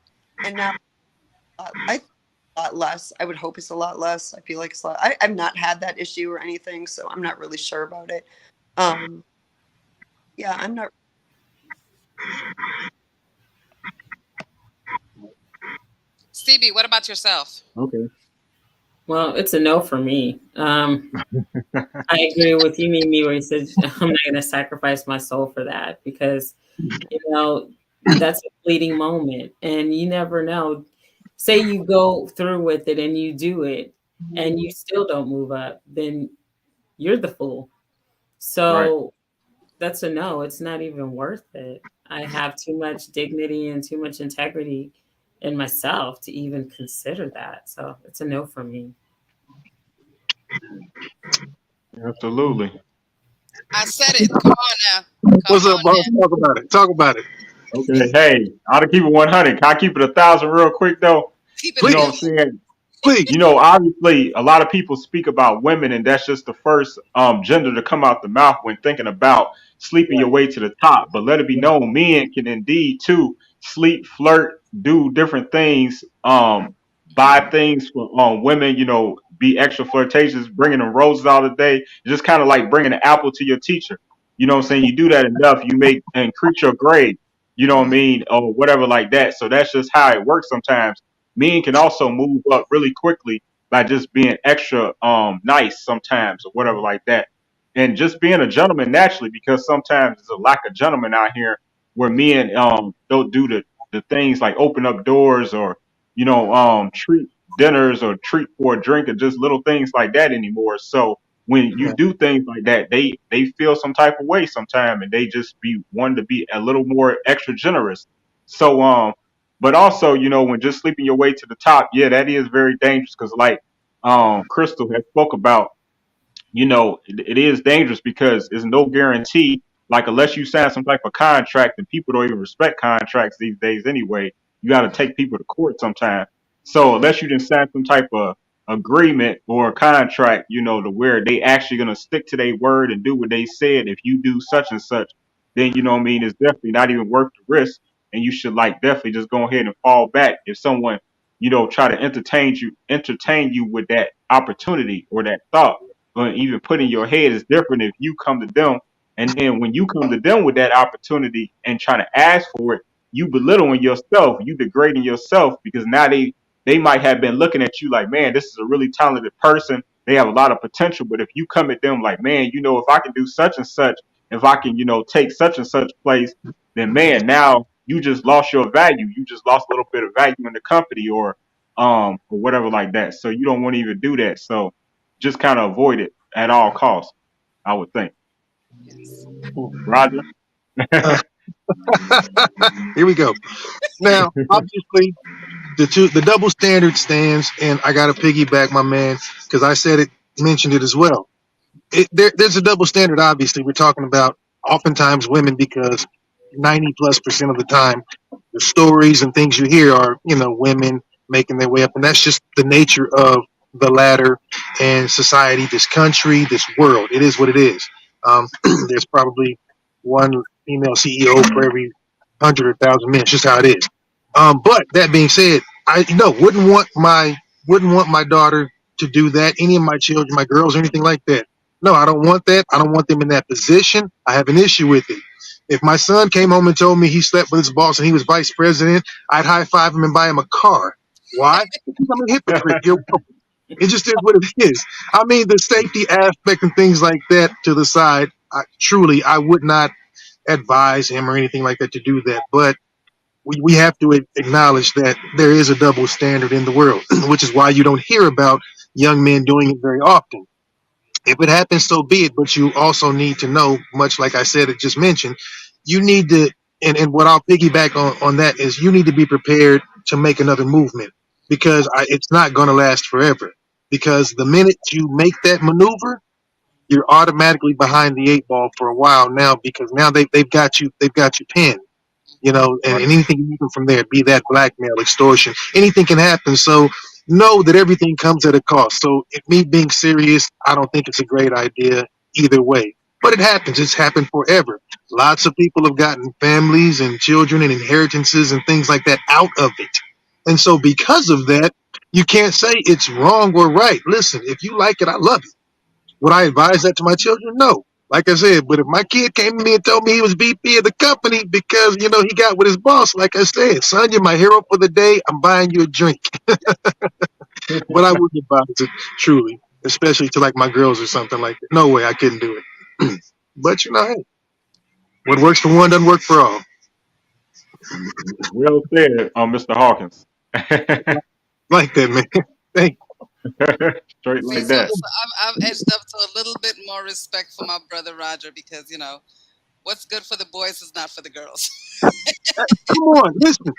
[SPEAKER 13] now I think a lot less. I would hope it's a lot less. I feel like it's a lot. I've not had that issue or anything, so I'm not really sure about it. Yeah, I'm not.
[SPEAKER 12] Stevie, what about yourself?
[SPEAKER 11] Okay.
[SPEAKER 14] Well, it's a no for me. I agree with you, Mimie, where you said I'm not going to sacrifice my soul for that because, that's a fleeting moment, and you never know. Say you go through with it and you do it, and you still don't move up, then you're the fool. So that's a no. It's not even worth it. I have too much dignity and too much integrity in myself to even consider that. So it's a no for me.
[SPEAKER 11] Absolutely.
[SPEAKER 12] I said it. Come on now.
[SPEAKER 15] What's up, boss? Talk about it. Talk about it.
[SPEAKER 11] Okay. Hey, I'll keep it 100. Can I keep it 1,000 real quick though?
[SPEAKER 12] Keep it
[SPEAKER 11] You know what I'm saying? Please. Obviously, a lot of people speak about women, and that's just the first gender to come out the mouth when thinking about sleeping your way to the top. But let it be known, men can indeed too sleep, flirt, do different things, buy things for women. Be extra flirtatious, bringing them roses all the day. It's just kind of like bringing an apple to your teacher. You know what I'm saying? You do that enough, you make increase your grade. You know what I mean, or whatever like that. So that's just how it works sometimes. Men can also move up really quickly by just being extra nice sometimes or whatever like that. And just being a gentleman naturally, because sometimes there's a lack of gentlemen out here where men don't do the things like open up doors or treat dinners or treat for a drink or just little things like that anymore. So when you do things like that, they feel some type of way sometime, and they just be wanting to be a little more extra generous. So but also, when just sleeping your way to the top, yeah, that is very dangerous because, like, Crystal has spoke about, it is dangerous because there's no guarantee. Like, unless you sign some type of contract, and people don't even respect contracts these days anyway, you got to take people to court sometime. So unless you didn't sign some type of agreement or a contract, to where they actually gonna stick to their word and do what they said, if you do such and such, then you know what I mean, it's definitely not even worth the risk, and you should like definitely just go ahead and fall back if someone try to entertain you with that opportunity or that thought or even put in your head. Is different if you come to them, and then when you come to them with that opportunity and try to ask for it, you belittling yourself, you degrading yourself, because now they might have been looking at you like, man, this is a really talented person. They have a lot of potential. But if you come at them like, man, if I can do such and such, if I can, take such and such place, then man, now you just lost your value. You just lost a little bit of value in the company or whatever like that. So you don't want to even do that. So just kind of avoid it at all costs, I would think. Roger.
[SPEAKER 15] Here we go. Now, obviously, the double standard stands, and I got to piggyback my man because I said it, mentioned it as well. There's a double standard. Obviously, we're talking about oftentimes women because 90+% of the time, the stories and things you hear are women making their way up, and that's just the nature of the ladder and society, this country, this world. It is what it is. There's probably one female CEO for every 100,000 men. It's just how it is. But that being said, I wouldn't want my daughter to do that. Any of my children, my girls, or anything like that. No, I don't want that. I don't want them in that position. I have an issue with it. If my son came home and told me he slept with his boss and he was vice president, I'd high five him and buy him a car. Why? Because I'm a hypocrite. It just is what it is. I mean, the safety aspect and things like that to the side. I would not advise him or anything like that to do that. But we have to acknowledge that there is a double standard in the world, which is why you don't hear about young men doing it very often. If it happens, so be it. But you also need to know, much like I said, it just mentioned, you need to, and what I'll piggyback on that is you need to be prepared to make another movement because it's not going to last forever. Because the minute you make that maneuver, you're automatically behind the eight ball for a while now because now they've got you pinned. and anything you can from there, be that blackmail, extortion, anything can happen. So know that everything comes at a cost. So me being serious, I don't think it's a great idea either way. But it happens. It's happened forever. Lots of people have gotten families and children and inheritances and things like that out of it. And so because of that, you can't say it's wrong or right. Listen, if you like it, I love it. Would I advise that to my children? No. Like I said, but if my kid came to me and told me he was VP of the company because, he got with his boss, like I said, son, you're my hero for the day. I'm buying you a drink. But I wouldn't advise it, truly, especially to like my girls or something like that. No way, I couldn't do it. But hey, what works for one doesn't work for all.
[SPEAKER 11] Well said, Mr. Hawkins.
[SPEAKER 15] Like that, man. Thank
[SPEAKER 11] you. Straight
[SPEAKER 12] See,
[SPEAKER 11] like that.
[SPEAKER 12] so I've edged up to a little bit more respect for my brother Roger because what's good for the boys is not for the girls.
[SPEAKER 15] Come on, listen.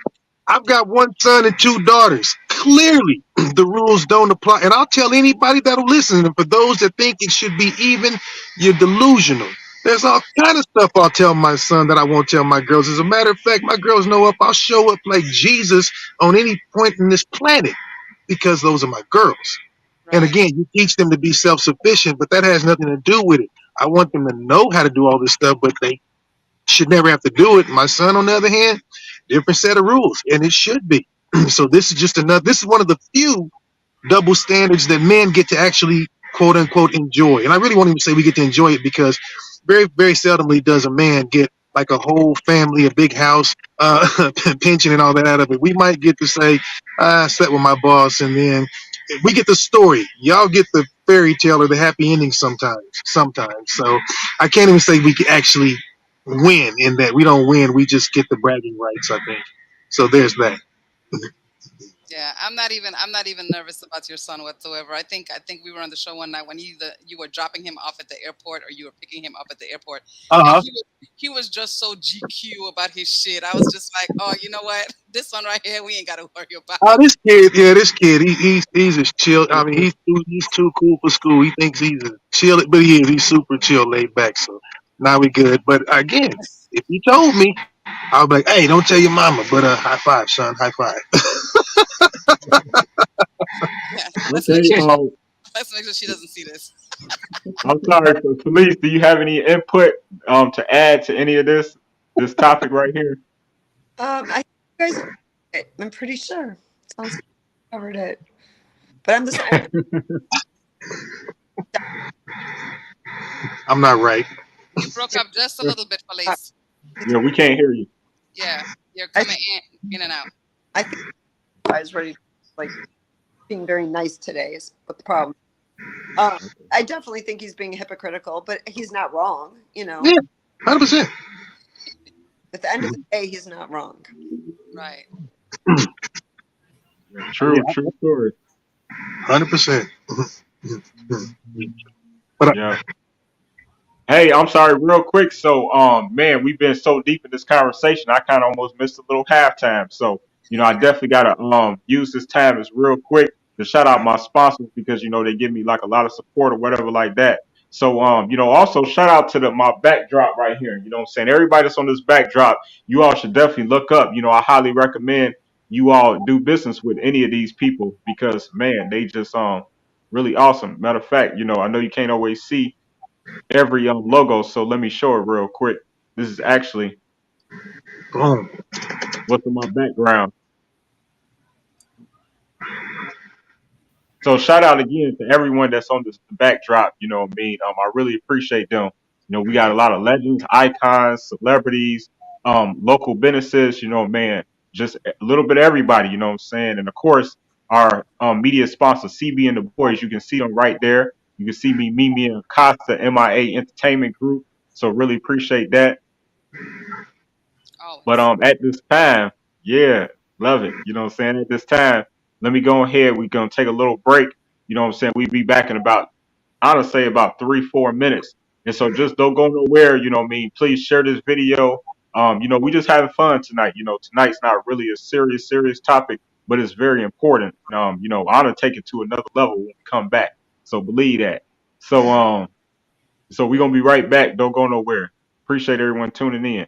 [SPEAKER 15] I've got one son and two daughters. Clearly, the rules don't apply. And I'll tell anybody that'll listen. And for those that think it should be even, you're delusional. There's all kind of stuff I'll tell my son that I won't tell my girls. As a matter of fact, my girls know I'll show up like Jesus on any point in this planet because those are my girls. Right. And again, you teach them to be self-sufficient, but that has nothing to do with it. I want them to know how to do all this stuff, but they should never have to do it. My son, on the other hand, different set of rules, and it should be. So this is one of the few double standards that men get to actually quote unquote enjoy. And I really won't even say we get to enjoy it because very, very seldomly does a man get like a whole family, a big house, pension and all that out of it. We might get to say, I slept with my boss, and then we get the story. Y'all get the fairy tale or the happy ending sometimes. So I can't even say we can actually win in that. We don't win. We just get the bragging rights, I think. So there's that.
[SPEAKER 12] Yeah, I'm not even nervous about your son whatsoever. I think we were on the show one night when you were dropping him off at the airport or you were picking him up at the airport. And he was just so GQ about his shit. I was just like, oh, you know what? This one right here, we ain't got to worry about.
[SPEAKER 15] Oh, this kid, he's a chill. I mean, he's too cool for school. He thinks he's a chill, but he's super chill, laid back. So now we good. But again, if you told me, I'll be like, hey, don't tell your mama, but high five, son, high five.
[SPEAKER 12] Yeah, let's make sure she doesn't see this.
[SPEAKER 11] I'm sorry, Felice, do you have any input to add to any of this topic right here?
[SPEAKER 13] I think you guys, I'm pretty sure. Sounds like you covered it. But I'm just
[SPEAKER 15] I'm not right.
[SPEAKER 12] You broke up just a little bit, Felice.
[SPEAKER 11] Yeah, we can't hear you.
[SPEAKER 12] Yeah, you're coming in and out.
[SPEAKER 13] I think I was ready, like, being very nice today is what the problem. I definitely think he's being hypocritical, but he's not wrong, Yeah,
[SPEAKER 15] 100%.
[SPEAKER 13] At the end of the day, he's not wrong.
[SPEAKER 12] Right.
[SPEAKER 11] True story.
[SPEAKER 15] 100%.
[SPEAKER 11] Yeah. Hey, I'm sorry, real quick. So, man, we've been so deep in this conversation, I kind of almost missed a little halftime. So, I definitely gotta use this time as real quick to shout out my sponsors because they give me like a lot of support or whatever like that. So, also shout out to my backdrop right here. You know what I'm saying? Everybody that's on this backdrop, you all should definitely look up. I highly recommend you all do business with any of these people because man, they just really awesome. Matter of fact, I know you can't always see every logo, so let me show it real quick. This is actually what's in my background. So shout out again to everyone that's on this backdrop. You know what I mean? I really appreciate them. We got a lot of legends, icons, celebrities, local businesses. Man, just a little bit of everybody. You know what I'm saying? And of course, our media sponsor, CB and the Boys. You can see them right there. You can see me, Mimie, and Acosta, M.I.A. Entertainment Group. So really appreciate that. But at this time, yeah, love it. You know what I'm saying? At this time, let me go ahead. We're gonna take a little break. You know what I'm saying? We'll be back in about, I would say about 3-4 minutes. And so just don't go nowhere, you know what I mean? Please share this video. We just having fun tonight. Tonight's not really a serious topic, but it's very important. I want to take it to another level when we come back. So believe that. So we're gonna be right back. Don't go nowhere. Appreciate everyone tuning in.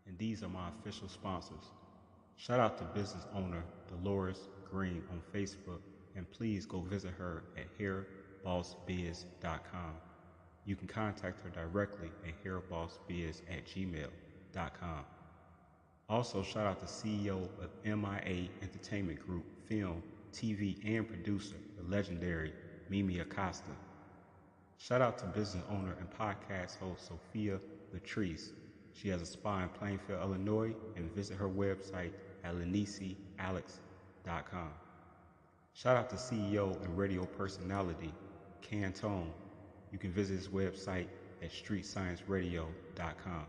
[SPEAKER 10] And these are my official sponsors. Shout out to business owner Dolores Green on Facebook, and please go visit her at hairbossbiz.com. You can contact her directly at hairbossbiz@gmail.com. Also, shout out to CEO of M.I.A. Entertainment Group, film, TV, and producer, the legendary Mimie Acosta. Shout out to business owner and podcast host Sophia Latrice. She has a spa in Plainfield, Illinois, and visit her website at lenicealex.com. Shout out to CEO and radio personality Cantone. You can visit his website at streetscienceradio.com.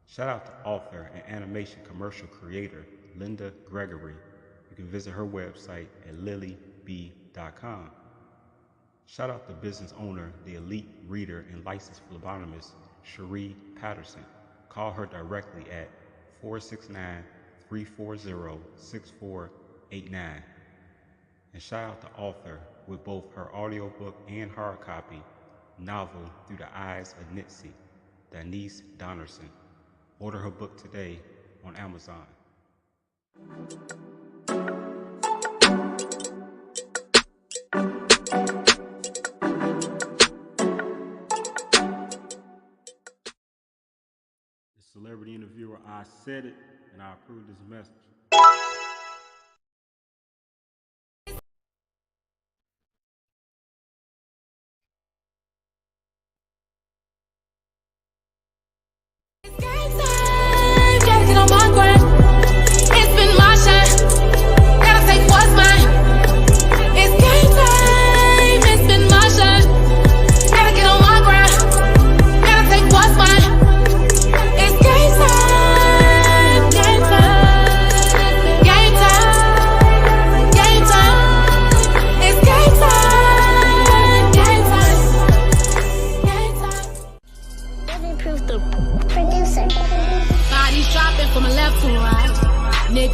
[SPEAKER 10] Shout out to author and animation commercial creator Linda Gregory. You can visit her website at lilyb.com. Shout out to business owner, the elite reader and licensed phlebotomist Cherie Patterson. Call her directly at 469-340-6489. And shout out to author with both her audiobook and hard copy novel Through the Eyes of Nitsi, Denise Donnerson. Order her book today on Amazon. Celebrity interviewer, I said it, and I approve this message.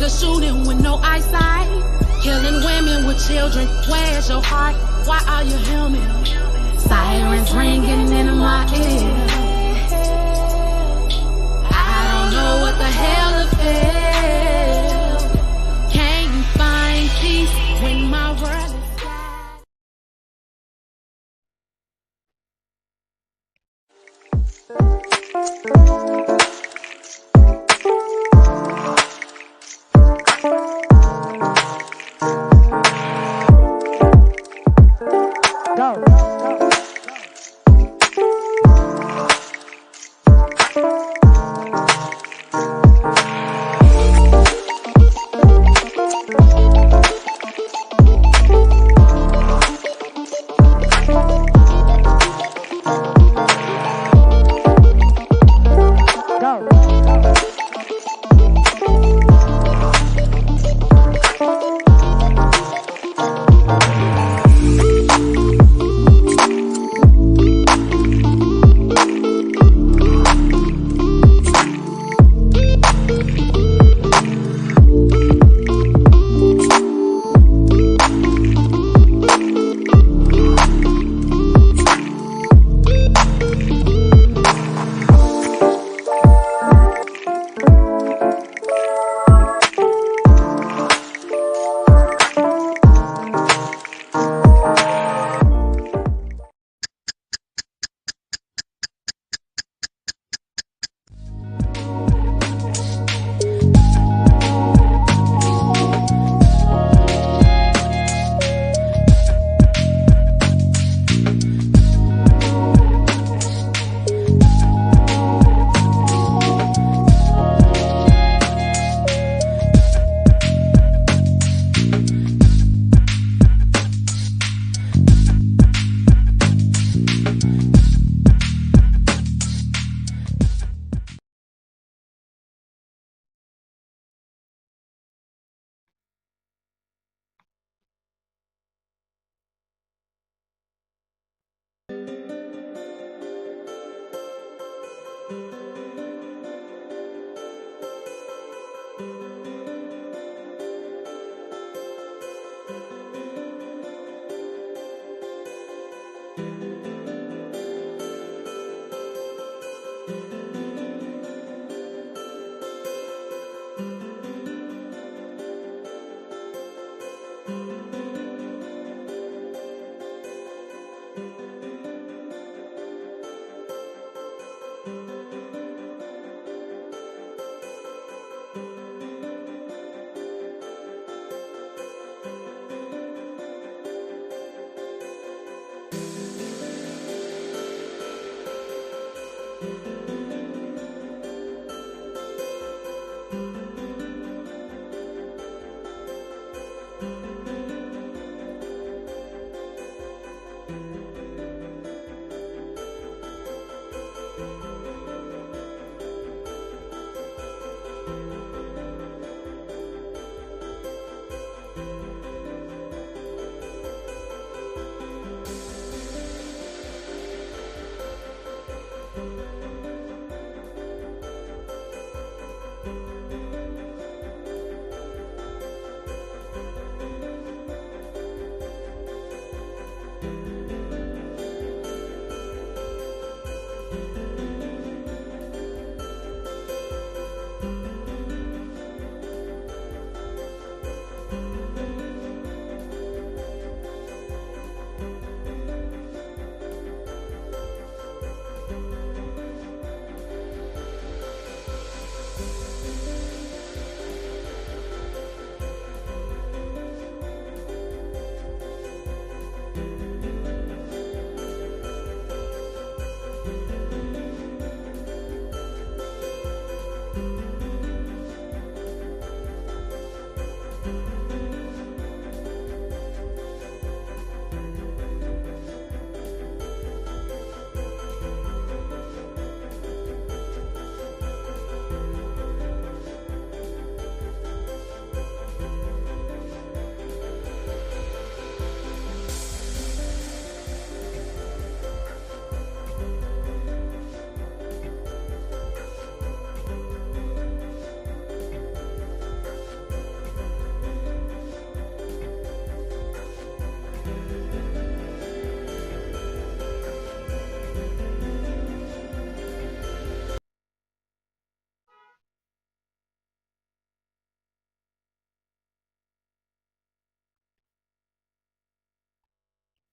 [SPEAKER 16] Shooting with no eyesight, killing women with children. Where's your heart? Why are you human? Sirens ringing in my ear. I don't know what the hell to feel. Can't you find peace when my world is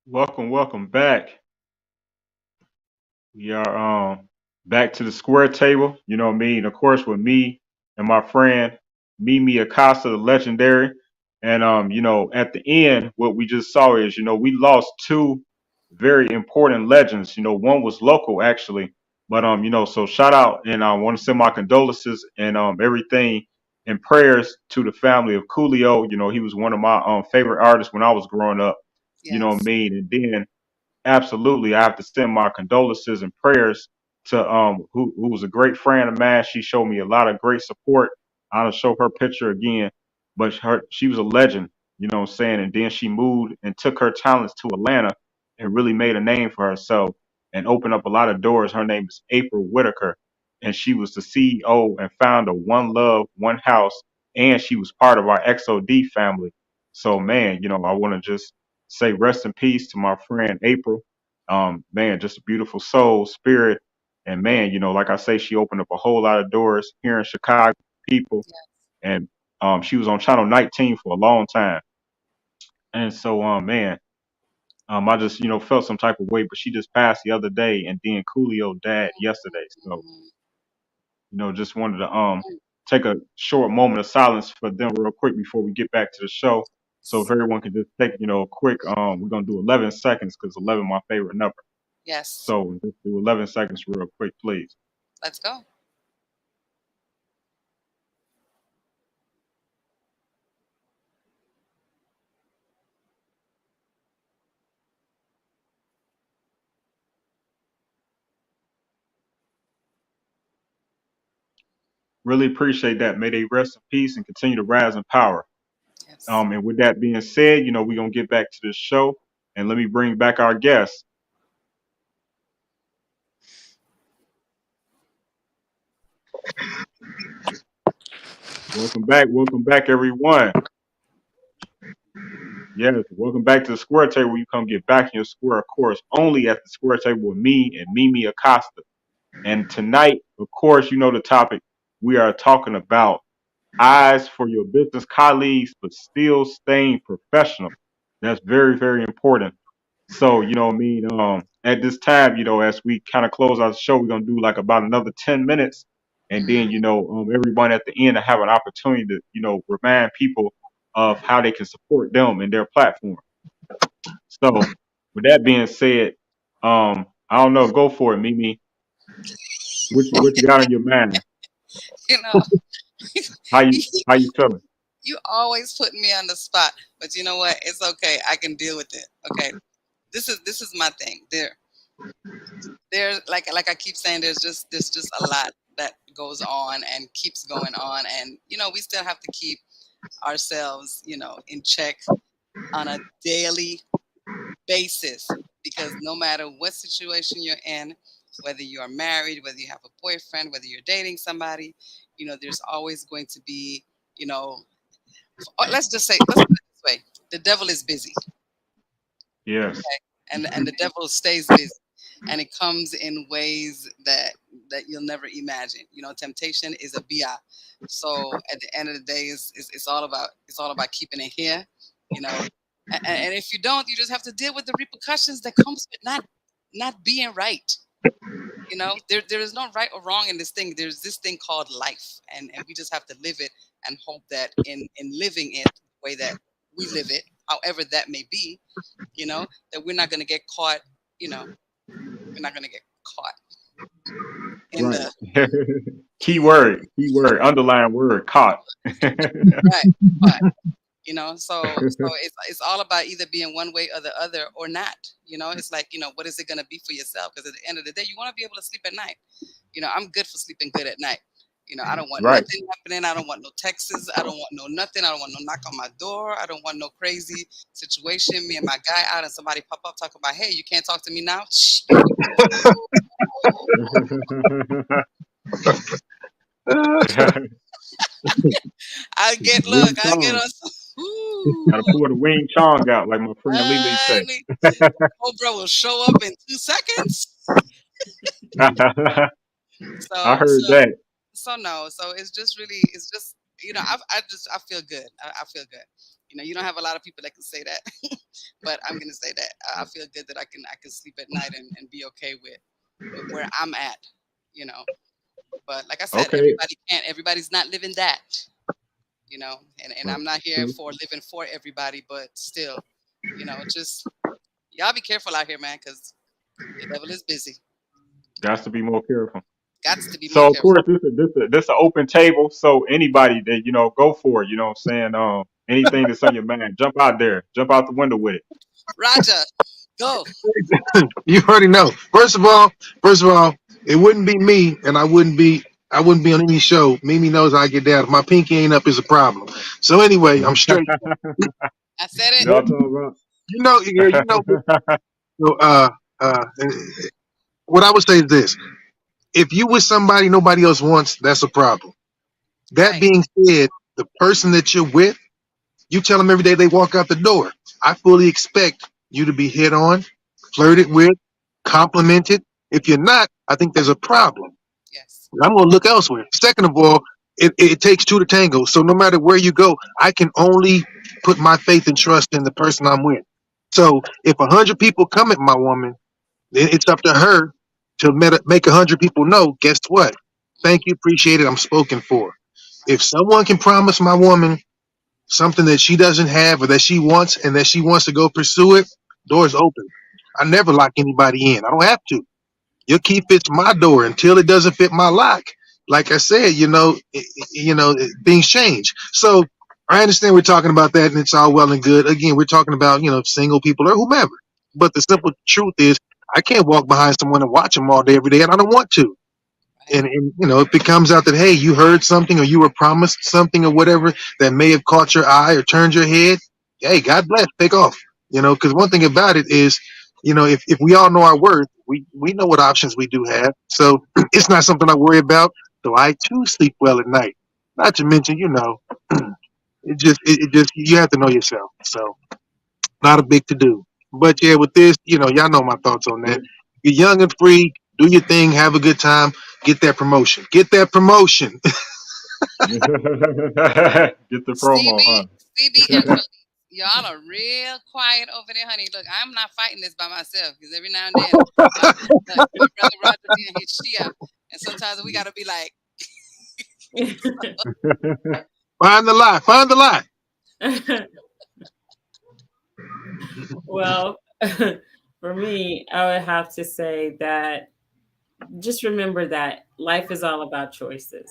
[SPEAKER 11] Welcome back. We are back to the square table. You know what I mean? Of course, with me and my friend Mimie Acosta, the legendary. And at the end, what we just saw is, we lost two very important legends. One was local actually, but so shout out, and I want to send my condolences and everything and prayers to the family of Coolio. He was one of my favorite artists when I was growing up. You know what I
[SPEAKER 12] Yes.
[SPEAKER 11] mean? And then absolutely, I have to send my condolences and prayers to who was a great friend of mine. She showed me a lot of great support. I'll show her picture again, but she was a legend, you know what I'm saying? And then she moved and took her talents to Atlanta and really made a name for herself and opened up a lot of doors. Her name is April Whitaker, and she was the CEO and founder of One Love, One House, and she was part of our XOD family. So man, I want to just say rest in peace to my friend April. Man, just a beautiful soul, spirit. And man, like I say, she opened up a whole lot of doors here in Chicago, people. And she was on Channel 19 for a long time. And so, man, I just, felt some type of way, but she just passed the other day, and then Coolio died yesterday. So, just wanted to take a short moment of silence for them real quick before we get back to the show. So if everyone could just take, a quick, we're gonna do 11 seconds because 11 my favorite number.
[SPEAKER 12] Yes.
[SPEAKER 11] So just do 11 seconds real quick, please.
[SPEAKER 12] Let's go.
[SPEAKER 11] Really appreciate that. May they rest in peace and continue to rise in power.
[SPEAKER 12] Yes.
[SPEAKER 11] And with that being said, we're gonna get back to the show, and let me bring back our guest. Welcome back, everyone. Yes, welcome back to the square table where you come get back in your square, of course, only at the square table with me and Mimie Acosta. And tonight, of course, the topic we are talking about eyes for your business colleagues, but still staying professional. That's very, very important. So, you know what I mean? At this time, as we kind of close out the show, we're gonna do like about another 10 minutes. And then, everyone at the end to have an opportunity to, remind people of how they can support them and their platform. So with that being said, I don't know, go for it, Mimie. What you got on your mind?
[SPEAKER 12] You know,
[SPEAKER 11] How you feeling?
[SPEAKER 12] you always put me on the spot, but you know what? It's okay. I can deal with it. Okay. This is my thing. There's like I keep saying, there's just a lot that goes on and keeps going on, and we still have to keep ourselves, in check on a daily basis, because no matter what situation you're in, whether you're married, whether you have a boyfriend, whether you're dating somebody, there's always going to be, let's put it this way: the devil is busy.
[SPEAKER 11] Yes.
[SPEAKER 12] Okay? And the devil stays busy, and it comes in ways that you'll never imagine. Temptation is a bi. So at the end of the day, it's all about keeping it here. And if you don't, you just have to deal with the repercussions that comes with not being right. There is no right or wrong in this thing. There's this thing called life, and we just have to live it and hope that in living it the way that we live it, however that may be, that we're not going to get caught. We're not going to get caught in
[SPEAKER 11] Right.
[SPEAKER 12] the
[SPEAKER 11] Key word, underline word, caught.
[SPEAKER 12] right. Caught. So it's all about either being one way or the other or not. It's like, what is it going to be for yourself? Because at the end of the day, you want to be able to sleep at night. I'm good for sleeping good at night. I don't want
[SPEAKER 11] Right.
[SPEAKER 12] nothing happening. I don't want no texts. I don't want no nothing. I don't want no knock on my door. I don't want no crazy situation. Me and my guy out and somebody pop up talking about, hey, you can't talk to me now. Shh. I get
[SPEAKER 11] Wing
[SPEAKER 12] on
[SPEAKER 11] Chun.
[SPEAKER 12] some.
[SPEAKER 11] Gotta pull the Wing Chun out, like my friend Lily say.
[SPEAKER 12] Cobra will show up in 2 seconds.
[SPEAKER 11] I heard that.
[SPEAKER 12] So no, so it's just I feel good. I feel good. You don't have a lot of people that can say that, but I'm gonna say that I feel good that I can sleep at night and be okay with where I'm at. But like I said,
[SPEAKER 11] Okay.
[SPEAKER 12] everybody's not living that. And I'm not here for living for everybody, but still, just y'all be careful out here, man, because the devil is busy.
[SPEAKER 11] Got to be more careful.
[SPEAKER 12] Got to be
[SPEAKER 11] So
[SPEAKER 12] more
[SPEAKER 11] of
[SPEAKER 12] careful.
[SPEAKER 11] course this is an open table. So anybody that go for it. You know what I'm saying? Anything that's on your mind, jump out there, jump out the window with it.
[SPEAKER 12] Roger, go.
[SPEAKER 15] You already know. First of all, it wouldn't be me, and I wouldn't be on any show. Mimi knows I get down. If my pinky ain't up, is a problem. So anyway, I'm straight.
[SPEAKER 12] I said it.
[SPEAKER 11] Y'all talking about?
[SPEAKER 15] You know. So, what I would say is this: if you with somebody nobody else wants, that's a problem. That
[SPEAKER 12] Right.
[SPEAKER 15] being said, the person that you're with, you tell them every day they walk out the door, I fully expect you to be hit on, flirted with, complimented. If you're not, I think there's a problem.
[SPEAKER 12] Yes.
[SPEAKER 15] I'm going to look elsewhere. Second of all, it takes two to tango. So no matter where you go, I can only put my faith and trust in the person I'm with. So if 100 people come at my woman, then it's up to her to make 100 people know, guess what? Thank you, appreciate it, I'm spoken for. If someone can promise my woman something that she doesn't have or that she wants and that she wants to go pursue it, doors open. I never lock anybody in. I don't have to. Your key fits my door until it doesn't fit my lock. Like I said, things change. So I understand we're talking about that and it's all well and good. Again, we're talking about, single people or whomever. But the simple truth is I can't walk behind someone and watch them all day, every day, and I don't want to. And if it comes out that, hey, you heard something or you were promised something or whatever that may have caught your eye or turned your head, hey, God bless, take off. Because one thing about it is, if we all know our worth, we know what options we do have. So it's not something I worry about. So I too sleep well at night. Not to mention, it just you have to know yourself. So not a big to do. But yeah, with this, y'all know my thoughts on that. You're young and free. Do your thing. Have a good time. Get that promotion. Get that promotion.
[SPEAKER 11] Get the promo, huh?
[SPEAKER 12] CB and Felice, y'all are real quiet over there, honey. Look, I'm not fighting this by myself because every now and then, my brother Roger be in his Shia, and sometimes we got to be like,
[SPEAKER 15] Find the lie. Find the lie.
[SPEAKER 14] Well, for me, I would have to say that just remember that life is all about choices.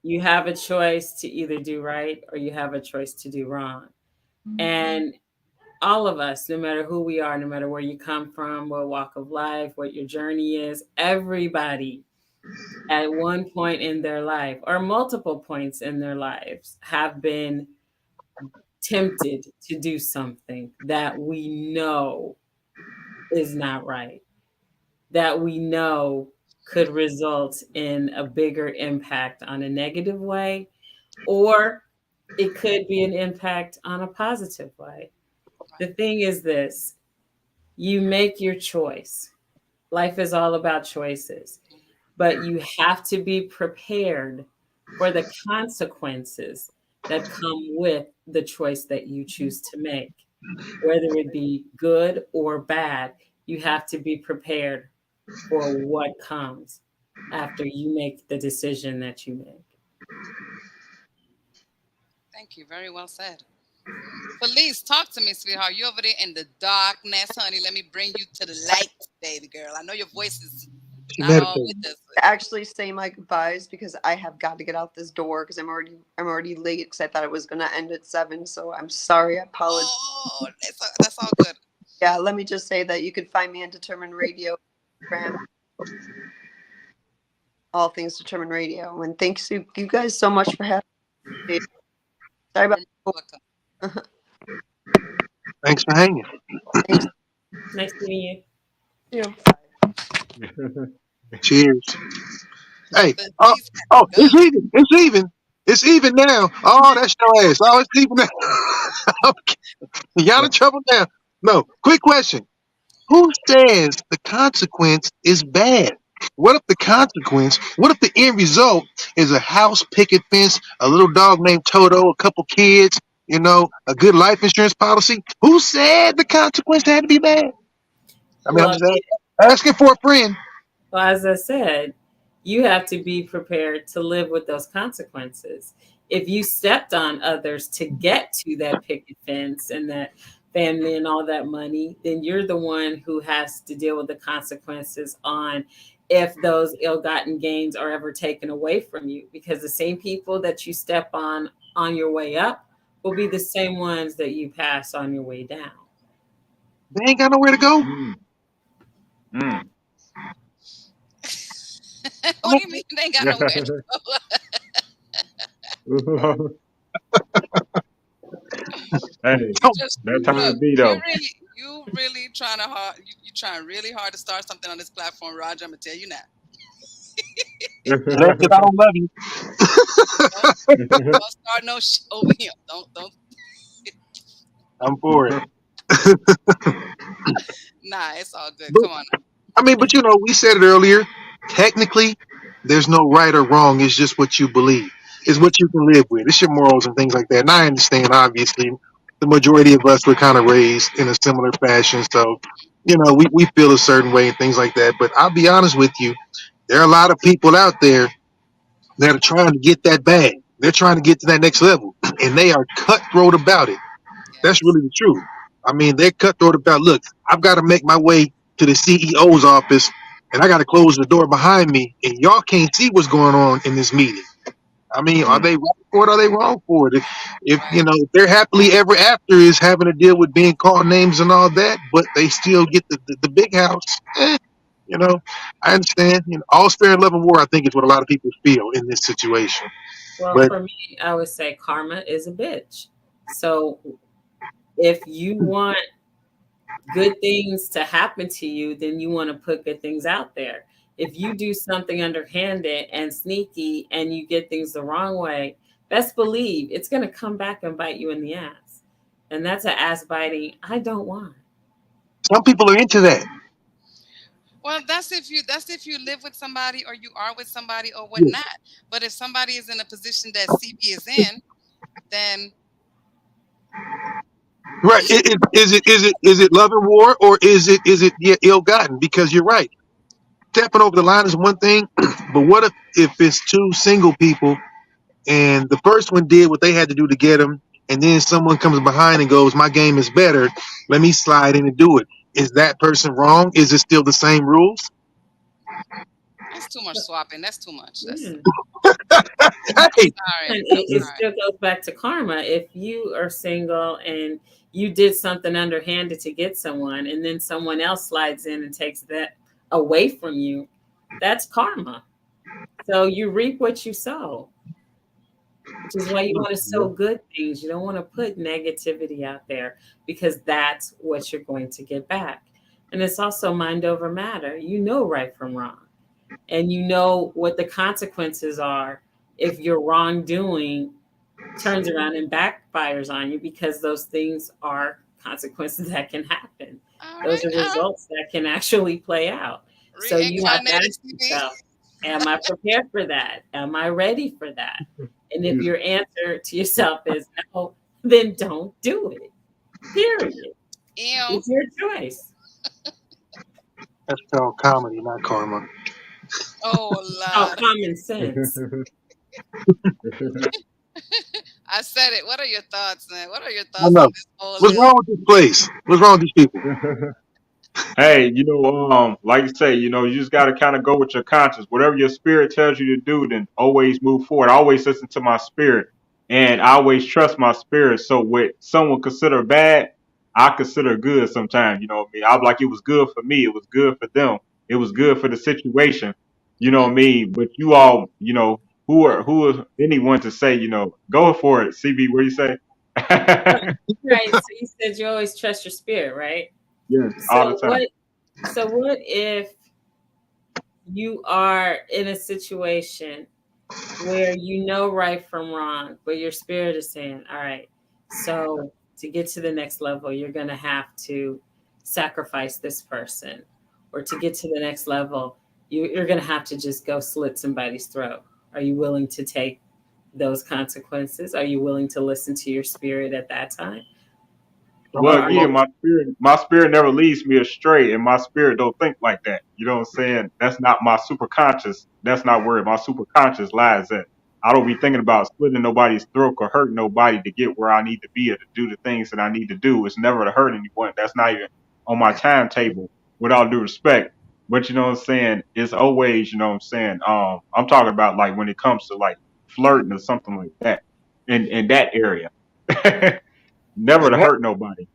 [SPEAKER 14] You have a choice to either do right or you have a choice to do wrong. And all of us, no matter who we are, no matter where you come from, what walk of life, what your journey is, everybody at one point in their life or multiple points in their lives have been tempted to do something that we know is not right, that we know could result in a bigger impact on a negative way, or it could be an impact on a positive way. The thing is this: you make your choice. Life is all about choices, but you have to be prepared for the consequences that come with the choice that you choose to make. Whether it be good or bad, you have to be prepared for what comes after you make the decision that you make.
[SPEAKER 12] Thank you. Very well said. Felice, talk to me, sweetheart. You over there in the darkness, honey. Let me bring you to the light, baby girl. I know your voice is not all with us.
[SPEAKER 13] Actually say my goodbyes because I have got to get out this door because I'm already late because I thought it was gonna end at 7. So I'm sorry. I apologize.
[SPEAKER 12] Oh, that's all good.
[SPEAKER 13] Yeah, let me just say that you can find me on Determined Radio, Instagram, all things Determined Radio. And thanks you guys so much for having me. Sorry about
[SPEAKER 15] Thanks for hanging.
[SPEAKER 13] Thanks.
[SPEAKER 14] Nice meeting
[SPEAKER 13] you.
[SPEAKER 15] Cheers. Hey, it's even. It's even. It's even now. Oh, that's your ass. Oh, it's even now. Y'all in trouble now. No. Quick question. Who says the consequence is bad? What if the end result is a house picket fence, a little dog named Toto, a couple kids, a good life insurance policy? Who said the consequence had to be bad? I mean, I'm just asking for a friend.
[SPEAKER 14] Well, as I said, you have to be prepared to live with those consequences. If you stepped on others to get to that picket fence and that family and all that money, then you're the one who has to deal with the consequences on if those ill-gotten gains are ever taken away from you, because the same people that you step on your way up will be the same ones that you pass on your way down.
[SPEAKER 15] They ain't got nowhere to go.
[SPEAKER 12] What do you mean they ain't got nowhere to go?
[SPEAKER 11] Hey, that time to be though.
[SPEAKER 12] You really trying really hard to start something on this platform, Roger. I'm gonna tell you now.
[SPEAKER 15] That's because I don't love you.
[SPEAKER 12] Don't start no shit over here. Don't.
[SPEAKER 15] I'm for it.
[SPEAKER 12] Nah, it's all good.
[SPEAKER 15] But,
[SPEAKER 12] come on now.
[SPEAKER 15] I mean, but we said it earlier. Technically, there's no right or wrong. It's just what you believe. It's what you can live with. It's your morals and things like that. And I understand, obviously, the majority of us were kind of raised in a similar fashion. So, we feel a certain way and things like that. But I'll be honest with you, there are a lot of people out there that are trying to get that bag. They're trying to get to that next level. And they are cutthroat about it. That's really the truth. I mean, they're cutthroat about, look, I've got to make my way to the CEO's office and I got to close the door behind me and y'all can't see what's going on in this meeting. I mean, are they right for it? Or are they wrong for it? If they're happily ever after is having to deal with being called names and all that, but they still get the big house. I understand. All's fair in love and war, I think, is what a lot of people feel in this situation.
[SPEAKER 14] Well,
[SPEAKER 15] but
[SPEAKER 14] for me, I would say karma is a bitch. So if you want good things to happen to you, then you want to put good things out there. If you do something underhanded and sneaky and you get things the wrong way, best believe it's going to come back and bite you in the ass. And that's an ass biting I don't want.
[SPEAKER 15] Some people are into that.
[SPEAKER 12] Well, that's if you live with somebody or you are with somebody or whatnot. But if somebody is in a position that CB is in, then
[SPEAKER 15] right. Is it love and war or is it ill-gotten? Because you're right. Stepping over the line is one thing, but what if it's two single people and the first one did what they had to do to get them, and then someone comes behind and goes, my game is better, let me slide in and do it. Is that person wrong? Is it still the same rules?
[SPEAKER 12] That's too much swapping. That's too much. That's...
[SPEAKER 15] Hey.
[SPEAKER 14] It still goes back to karma. If you are single and you did something underhanded to get someone, and then someone else slides in and takes that away from you, that's karma. So you reap what you sow, which is why you want to sow good things. You don't want to put negativity out there because that's what you're going to get back. And it's also mind over matter. You know right from wrong. and you know what the consequences are if your wrongdoing turns around and backfires on you, because those things are consequences that can happen. Those are results that can actually play out. So you have to ask yourself, am I prepared for that? Am I ready for that? And if your answer to yourself is no, then don't do it. Period. It's your choice.
[SPEAKER 15] That's called comedy, not karma.
[SPEAKER 12] Oh, Lord.
[SPEAKER 14] Common sense.
[SPEAKER 12] I said it. What are your thoughts, man? What are your
[SPEAKER 15] I
[SPEAKER 12] thoughts
[SPEAKER 15] know.
[SPEAKER 12] on this whole
[SPEAKER 15] What's
[SPEAKER 12] little?
[SPEAKER 15] wrong with this place? What's wrong with these people?
[SPEAKER 11] Hey, like you say, you just got to kind of go with your conscience. Whatever your spirit tells you to do, then always move forward. I always listen to my spirit, and I always trust my spirit. So what someone consider bad, I consider good sometimes. You know what I mean? I'm like, it was good for me. It was good for them. It was good for the situation. You know what I mean? But you all, who are anyone to say, go for it, CB, what do you say?
[SPEAKER 14] Right. So you said you always trust your spirit, right?
[SPEAKER 11] Yes, all the
[SPEAKER 14] So
[SPEAKER 11] time.
[SPEAKER 14] what if you are in a situation where you know right from wrong, but your spirit is saying, all right, so to get to the next level, you're going to have to sacrifice this person. Or to get to the next level, you're going to have to just go slit somebody's throat. Are you willing to take those consequences? Are you willing to listen to your spirit at that time?
[SPEAKER 11] Well, again, my spirit never leads me astray, and my spirit don't think like that. You know what I'm saying? That's not my super conscious. That's not where my super conscious lies at. I don't be thinking about slitting nobody's throat or hurting nobody to get where I need to be or to do the things that I need to do. It's never to hurt anyone. That's not even on my timetable, with all due respect. But you know what I'm saying? It's always, you know what I'm saying? I'm talking about like when it comes to like flirting or something like that in that area. Never to
[SPEAKER 15] And that,
[SPEAKER 11] hurt nobody.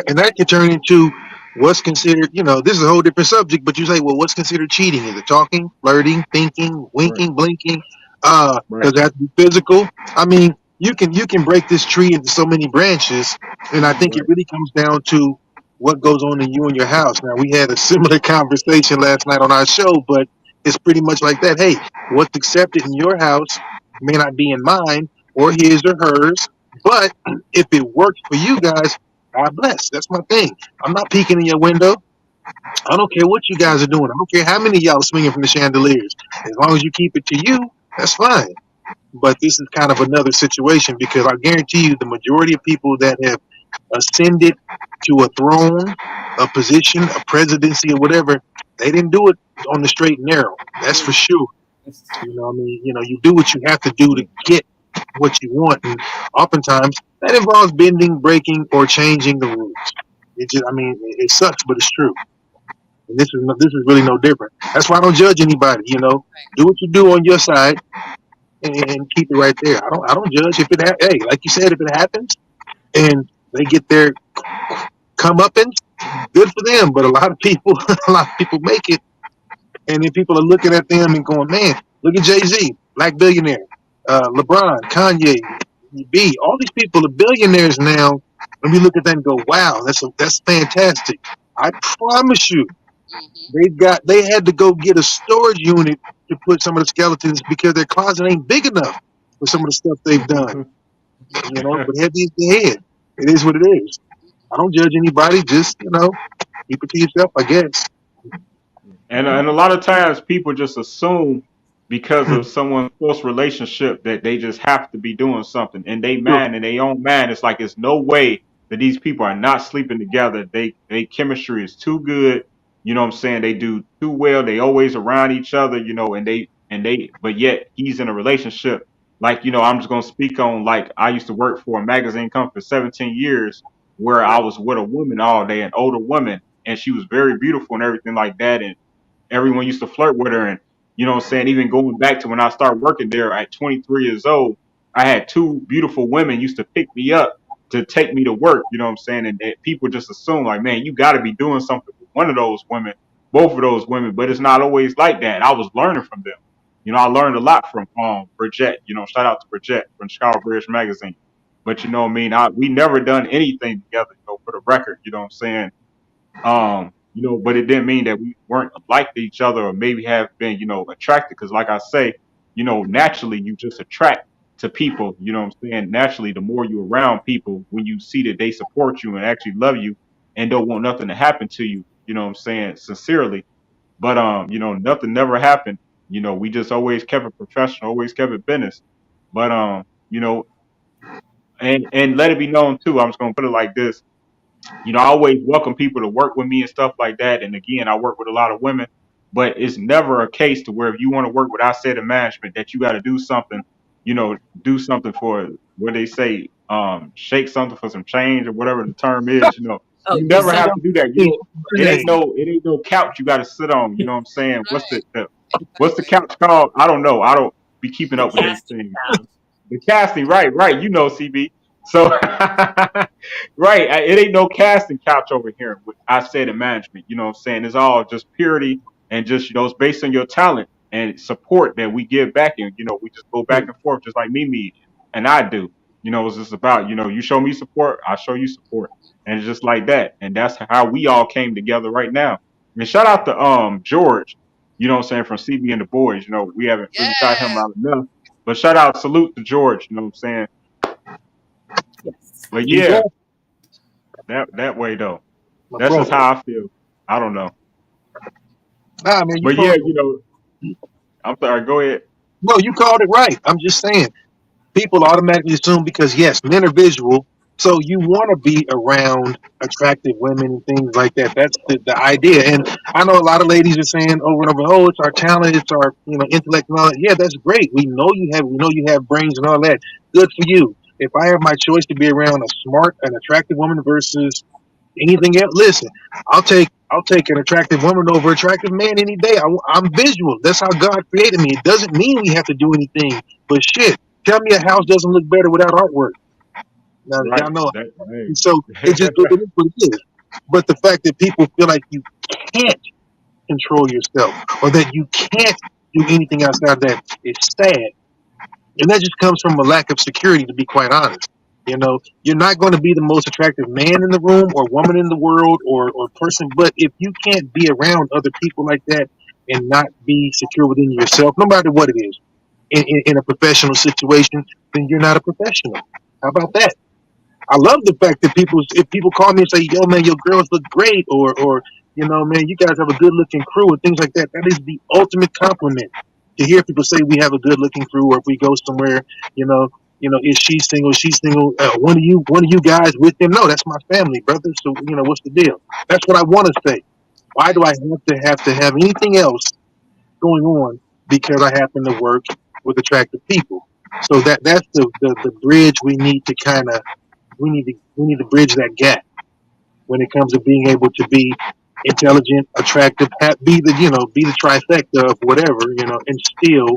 [SPEAKER 15] and that can turn into what's considered. This is a whole different subject. But you say, well, what's considered cheating? Is it talking, flirting, thinking,
[SPEAKER 11] Right.
[SPEAKER 15] winking, blinking?
[SPEAKER 11] Right.
[SPEAKER 15] Does that have to be physical? I mean, you can break this tree into so many branches, and I think it
[SPEAKER 11] Right.
[SPEAKER 15] really comes down to what goes on in you and your house. Now, we had a similar conversation last night on our show, but it's pretty much like that. Hey, what's accepted in your house may not be in mine or his or hers, but if it works for you guys, God bless. That's my thing. I'm not peeking in your window. I don't care what you guys are doing. I don't care how many of y'all are swinging from the chandeliers. As long as you keep it to you, that's fine. But this is kind of another situation because I guarantee you the majority of people that have ascended to a throne, a position, a presidency, or whatever, they didn't do it on the straight and narrow. That's for sure. You know what I mean? You do what you have to do to get what you want. And oftentimes that involves bending, breaking, or changing the rules. It sucks, but it's true. And this is really no different. That's why I don't judge anybody. Do what you do on your side and keep it right there. I don't judge if hey, like you said, if it happens and they get their comeuppance, good for them. But a lot of people, a lot of people make it, and then people are looking at them and going, "Man, look at Jay-Z, black billionaire, LeBron, Kanye, B. All these people are billionaires now." And we look at that and go, "Wow, that's fantastic." I promise you, they had to go get a storage unit to put some of the skeletons because their closet ain't big enough for some of the stuff they've done. But head is the head. It is what it is. I don't judge anybody. Just keep it to yourself, I guess.
[SPEAKER 11] And a lot of times people just assume because of someone's close relationship that they just have to be doing something. And they
[SPEAKER 15] Sure.
[SPEAKER 11] man and they own man. It's like it's no way that these people are not sleeping together. They chemistry is too good. You know what I'm saying? They do too well. They always around each other, and they but yet he's in a relationship. Like, I'm just gonna speak on like I used to work for a magazine company for 17 years where I
[SPEAKER 15] Right.
[SPEAKER 11] was with a woman all day, an older woman, and she was very beautiful and everything like that. And everyone used to flirt with her. And, you know what I'm saying? Even going back to when I started working there at 23 years old, I had two beautiful women used to pick me up to take me to work. You know what I'm saying? And people just assume like, man, you got to be doing something with one of those women, both of those women, but it's not always like that. I was learning from them. I learned a lot from Bridget. Shout out to Bridget from Chicago Bridge Magazine. But you know what I mean? We never done anything together, for the record. You know what I'm saying? you know, but it didn't mean that we weren't like each other or maybe have been, you know, attracted. Because like I say, you know, naturally you just attract to people, you know what I'm saying? Naturally, the more you're around people, when you see that they support you and actually love you and don't want nothing to happen to you, you know what I'm saying, sincerely. But you know, nothing never happened. You know, we just always kept it professional, always kept it business. But you know, and let it be known too, I'm just gonna put it like this. You know, I always welcome people to work with me and stuff like that. And again, I work with a lot of women, but it's never a case to where if you want to work with our set of management that you got to do something, you know, do something for what they say, shake something for some change or whatever the term is. You know,
[SPEAKER 14] Oh,
[SPEAKER 11] you
[SPEAKER 14] do
[SPEAKER 11] never have
[SPEAKER 14] something.
[SPEAKER 11] to do that. You, it ain't no couch you got to sit on. You know what I'm saying? What's the couch called? I don't know. I don't be keeping
[SPEAKER 14] The
[SPEAKER 11] up with these
[SPEAKER 14] casting
[SPEAKER 11] things.
[SPEAKER 14] couch.
[SPEAKER 11] The casting, right. You know, CB. So, right, it ain't no casting couch over here. With I said in management, you know what I'm saying? It's all just purity and just, you know, it's based on your talent and support that we give back. And, you know, we just go back and forth just like Mimie and I do. You know, it's just about, you know, you show me support, I show you support. And it's just like that. And that's how we all came together right now. And shout out to George, you know what I'm saying, from CB and the Boys. You know, we haven't really shot him
[SPEAKER 12] Yes.
[SPEAKER 11] out enough. But shout out, salute to George, you know what I'm saying?
[SPEAKER 14] Yes.
[SPEAKER 11] But yeah,
[SPEAKER 15] Exactly,
[SPEAKER 11] that way though.
[SPEAKER 15] my
[SPEAKER 11] That's just
[SPEAKER 15] brother.
[SPEAKER 11] how I feel. I don't know.
[SPEAKER 15] Nah, man, you
[SPEAKER 11] But yeah,
[SPEAKER 15] called
[SPEAKER 11] you know, I'm sorry, go ahead.
[SPEAKER 15] no, you called it right. I'm just saying. People automatically assume because yes, men are visual, so you want to be around attractive women and things like that. That's the idea. And I know a lot of ladies are saying over and over, oh, it's our talent, it's our intellect and all that. Yeah, that's great. We know you have brains and all that. Good for you. If I have my choice to be around a smart and attractive woman versus anything else, listen, I'll take an attractive woman over attractive man any day. I'm visual. That's how God created me. It doesn't mean we have to do anything, but shit. Tell me a house doesn't look better without artwork. Now y'all
[SPEAKER 11] Right.
[SPEAKER 15] know.
[SPEAKER 11] That
[SPEAKER 15] And so
[SPEAKER 11] hey.
[SPEAKER 15] it is what it is. But the fact that people feel like you can't control yourself or that you can't do anything outside that is sad. And that just comes from a lack of security, to be quite honest. You're not going to be the most attractive man in the room or woman in the world or person, but if you can't be around other people like that and not be secure within yourself, no matter what it is, in a professional situation, then you're not a professional. How about that? I love the fact that if people call me and say, "Yo, man, your girls look great," or man, you guys have a good looking crew, and things like that. That is the ultimate compliment. To hear people say we have a good looking crew, or if we go somewhere, you know, is she single? She's single. One of you guys with them? No, that's my family, brother. So what's the deal? That's what I want to say. Why do I have to have anything else going on because I happen to work with attractive people? So that's the bridge we need to we need to bridge that gap when it comes to being able to be intelligent, attractive, be the trifecta of whatever, and still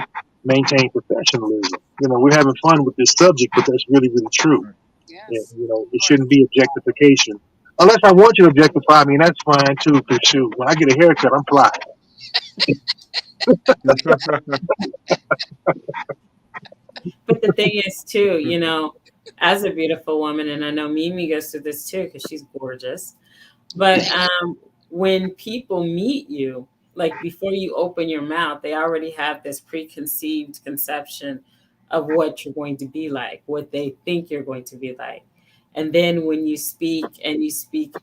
[SPEAKER 15] maintain professionalism. We're having fun with this subject, but that's really, really true. And,
[SPEAKER 12] Yes.
[SPEAKER 15] it shouldn't be objectification. Unless I want you to objectify me, and that's fine too, because shoot, when I get a haircut, I'm fly.
[SPEAKER 14] But the thing is, too, as a beautiful woman, and I know Mimi goes through this too because she's gorgeous. But when people meet you, like before you open your mouth, they already have this preconceived conception of what you're going to be like, what they think you're going to be like. And then when you speak and you speak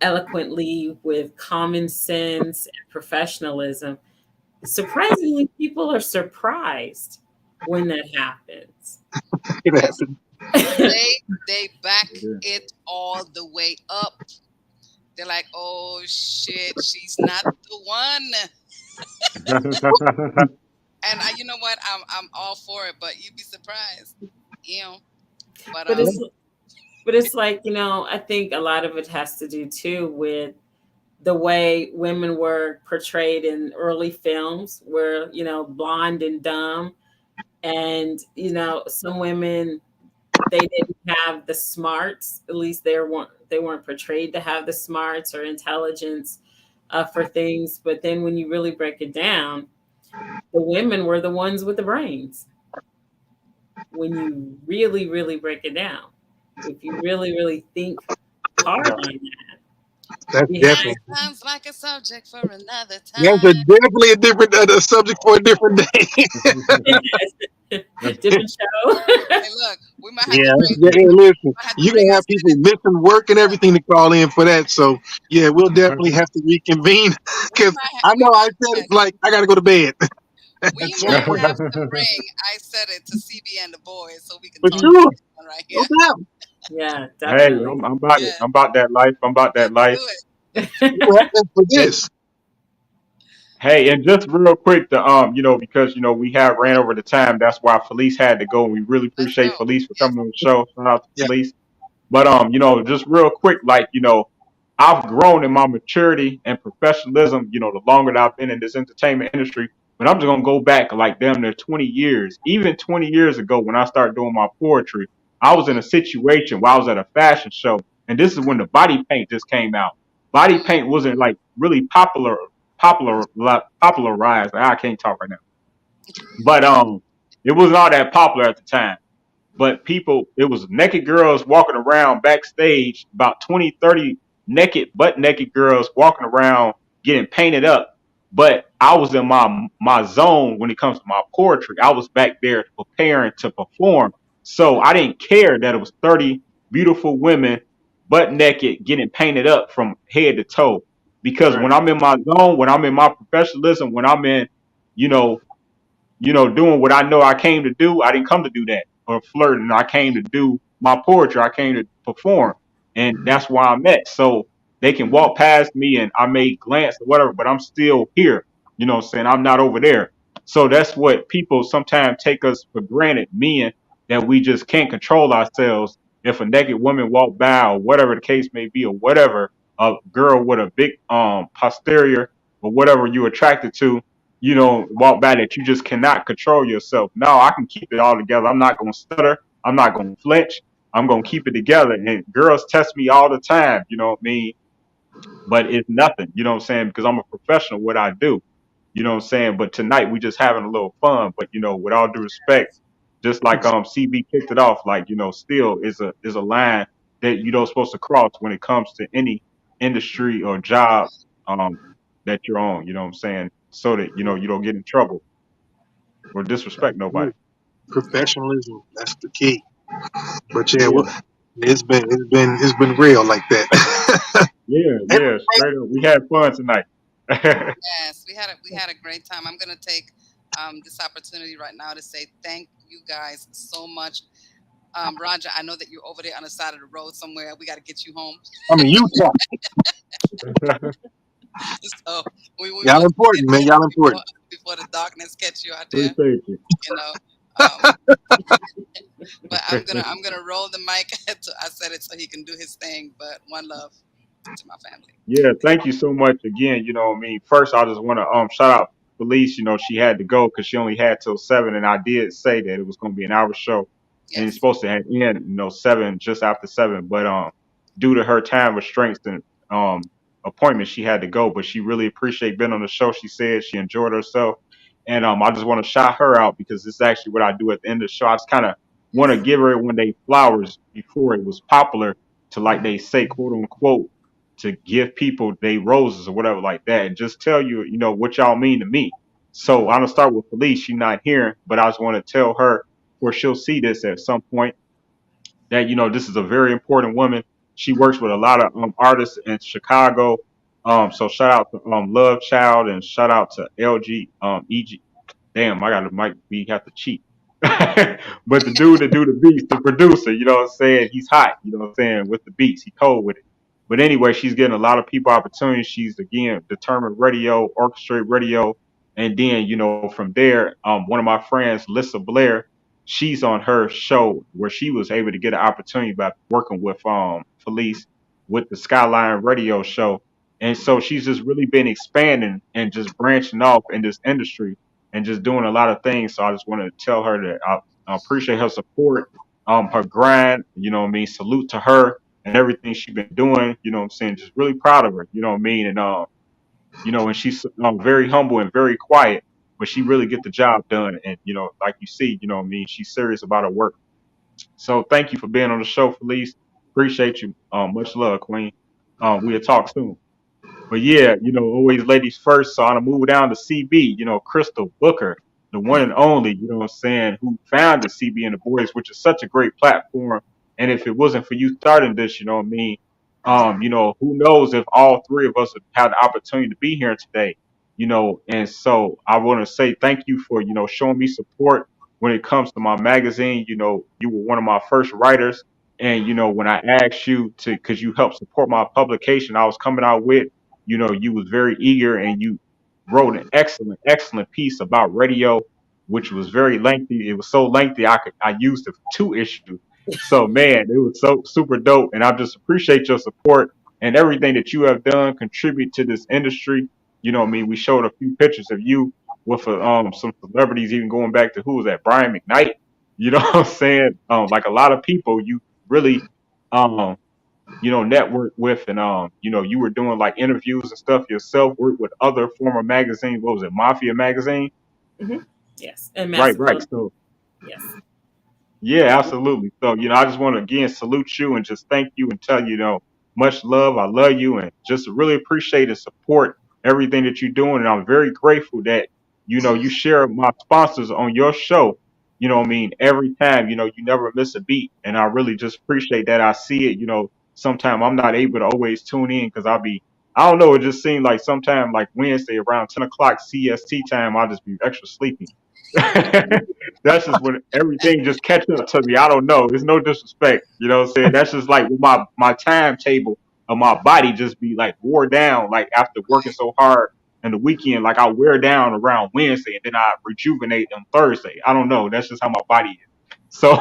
[SPEAKER 14] eloquently with common sense and professionalism, surprisingly, people are surprised when that happens.
[SPEAKER 15] It happened.
[SPEAKER 12] They back it all the way up. They're like, oh shit, she's not the one. And you know what? I'm all for it, but you'd be surprised. But
[SPEAKER 14] But it's like, I think a lot of it has to do too with the way women were portrayed in early films where, blonde and dumb. And, some women, they didn't have the smarts, at least they weren't portrayed to have the smarts or intelligence for things. But then when you really break it down, the women were the ones with the brains. When you really, really break it down, if you really, really think hard on that.
[SPEAKER 15] That's
[SPEAKER 14] Yeah.
[SPEAKER 12] That
[SPEAKER 15] definitely
[SPEAKER 12] sounds like a subject for another
[SPEAKER 15] that's
[SPEAKER 12] time.
[SPEAKER 15] definitely a different subject for a different day.
[SPEAKER 14] Different show.
[SPEAKER 12] Hey, look, we might have to
[SPEAKER 15] Yeah,
[SPEAKER 12] bring
[SPEAKER 15] yeah. Listen,
[SPEAKER 12] might have to
[SPEAKER 15] you
[SPEAKER 12] bring
[SPEAKER 15] gonna
[SPEAKER 12] us
[SPEAKER 15] have people missing work and everything to call in for that. So yeah, we'll definitely have to reconvene because I know I said it's like I gotta go to bed at
[SPEAKER 12] we
[SPEAKER 15] some
[SPEAKER 12] might
[SPEAKER 15] point.
[SPEAKER 12] have to bring I said it to CB and the boys so we can
[SPEAKER 15] For
[SPEAKER 12] talk
[SPEAKER 14] Mm.
[SPEAKER 15] sure,
[SPEAKER 12] about this one right
[SPEAKER 15] no
[SPEAKER 12] here.
[SPEAKER 15] doubt.
[SPEAKER 14] Yeah,
[SPEAKER 11] Hey,
[SPEAKER 14] definitely.
[SPEAKER 11] I'm about it.
[SPEAKER 12] Yeah,
[SPEAKER 11] I'm about that life. I'm about that
[SPEAKER 12] let's
[SPEAKER 11] life.
[SPEAKER 12] do it.
[SPEAKER 15] We'll have that for this.
[SPEAKER 11] Hey, and just real quick, because we have ran over the time. That's why Felice had to go. And we really
[SPEAKER 12] Let's
[SPEAKER 11] appreciate
[SPEAKER 12] go.
[SPEAKER 11] Felice for
[SPEAKER 12] Yes.
[SPEAKER 11] coming on the show. Shout out to
[SPEAKER 15] Yeah.
[SPEAKER 11] Felice. But just real quick, I've grown in my maturity and professionalism, the longer that I've been in this entertainment industry. But I'm just gonna go back like damn near 20 years. Even 20 years ago when I started doing my poetry, I was in a situation where I was at a fashion show, and this is when the body paint just came out. Body paint wasn't like really popularized. I can't talk right now. But it wasn't all that popular at the time. But people, it was naked girls walking around backstage, about 20, 30 naked, butt naked girls walking around getting painted up. But I was in my zone when it comes to my poetry. I was back there preparing to perform. So I didn't care that it was 30 beautiful women butt naked getting painted up from head to toe. Because
[SPEAKER 15] Right.
[SPEAKER 11] when I'm in my zone, when I'm in my professionalism, when I'm in, you know, doing what I know I came to do. I didn't come to do that or flirting. I came to do my poetry. I came to perform. And that's why I'm at. So they can walk past me and I may glance or whatever, but I'm still here. You know what I'm saying? I'm not over there. So that's what people sometimes take us for granted, meaning that we just can't control ourselves. If a naked woman walk by or whatever the case may be, or whatever, a girl with a big posterior or whatever you're attracted to, walk by that you just cannot control yourself. No, I can keep it all together. I'm not going to stutter. I'm not going to flinch. I'm going to keep it together. And girls test me all the time, you know what I mean? But it's nothing, you know what I'm saying? Because I'm a professional, what I do, you know what I'm saying? But tonight we just having a little fun. But, with all due respect, just like CB kicked it off, like, still is a line that you don't supposed to cross when it comes to any industry or job um that you're on, you know what I'm saying? So that, you don't get in trouble or disrespect nobody.
[SPEAKER 15] Professionalism, that's the key. But yeah,
[SPEAKER 11] Yeah.
[SPEAKER 15] it's been real like that.
[SPEAKER 11] Yeah, yeah, straight up. We had fun tonight.
[SPEAKER 12] Yes, we had a great time. I'm gonna take this opportunity right now to say thank you guys so much. Roger, I know that you're over there on the side of the road somewhere. We got to get you home.
[SPEAKER 15] I'm in Utah.
[SPEAKER 12] So we
[SPEAKER 15] Y'all
[SPEAKER 12] want you to get
[SPEAKER 15] important, man.
[SPEAKER 12] here
[SPEAKER 15] Y'all important.
[SPEAKER 12] before the darkness catch you out there.
[SPEAKER 11] Appreciate you.
[SPEAKER 12] You know. Um, but I'm gonna roll the mic. I said it so he can do his thing. But one love to my family.
[SPEAKER 11] Yeah, thank you so much again. You know what I mean? First, I just want to shout out Felice. She had to go because she only had till 7, and I did say that it was going to be an hour show, and it's
[SPEAKER 12] Yes.
[SPEAKER 11] supposed to end, 7, just after 7. But due to her time restraints and appointment, she had to go. But she really appreciated being on the show. She said she enjoyed herself, and I just want to shout her out because this is actually what I do at the end of the show. I just kind of want to give her one day flowers before it was popular to, like they say, quote unquote, to give people they roses or whatever like that, and just tell you, what y'all mean to me. So I'm gonna start with Felice. She's not here, but I just want to tell her, or she'll see this at some point, that this is a very important woman. She works with a lot of artists in Chicago. So shout out to Lvchxld and shout out to LG EG. Damn, I gotta might be have to cheat. But the dude that do the beats, the producer, you know what I'm saying? He's hot, you know what I'm saying, with the beats. He cold with it. But anyway, she's getting a lot of people opportunities. She's again determined radio, orchestrate radio. And then, from there, one of my friends, Lissa Blair, she's on her show where she was able to get an opportunity by working with Felice with the Skyline radio show. And so she's just really been expanding and just branching off in this industry and just doing a lot of things. So I just want to tell her that I appreciate her support, her grind, you know what I mean? Salute to her and everything she's been doing, you know what I'm saying? Just really proud of her, you know what I mean? And, and she's very humble and very quiet, but she really get the job done. And, like you see, you know what I mean? She's serious about her work. So thank you for being on the show, Felice. Appreciate you. Much love, Queen. We'll talk soon. But yeah, always ladies first. So I'm gonna move down to CB, Crystal Booker, the one and only, who founded CB and the Boys, which is such a great platform. And if it wasn't for you starting this, who knows if all three of us would have the opportunity to be here today, and so I want to say thank you for, showing me support when it comes to my magazine. You were one of my first writers. And, when I asked you to, cause you helped support my publication I was coming out with, you was very eager and you wrote an excellent piece about radio, which was very lengthy. It was so lengthy I used it for 2 issues. So man, it was so super dope. And I just appreciate your support and everything that you have done, contribute to this industry. We showed a few pictures of you with some celebrities, even going back to who was that, Brian McKnight. You know what I'm saying? Like a lot of people you really um network with, and you were doing like interviews and stuff yourself, work with other former magazines. What was it, Mafia magazine?
[SPEAKER 14] Yes, and
[SPEAKER 11] Right. So
[SPEAKER 14] yes.
[SPEAKER 11] yeah, absolutely. So, I just want to again salute you and just thank you and tell you, much love. I love you and just really appreciate and support everything that you're doing. And I'm very grateful that, you share my sponsors on your show. Every time, you never miss a beat. And I really just appreciate that. I see it, sometimes I'm not able to always tune in because I don't know, it just seemed like sometime like Wednesday around 10 o'clock CST time, I'll just be extra sleepy. That's just when everything just catch up to me. I don't know. There's no disrespect. You know what I'm saying? That's just like my timetable of my body just be like wore down, like after working so hard in the weekend, like I wear down around Wednesday and then I rejuvenate on Thursday. I don't know. That's just how my body is. So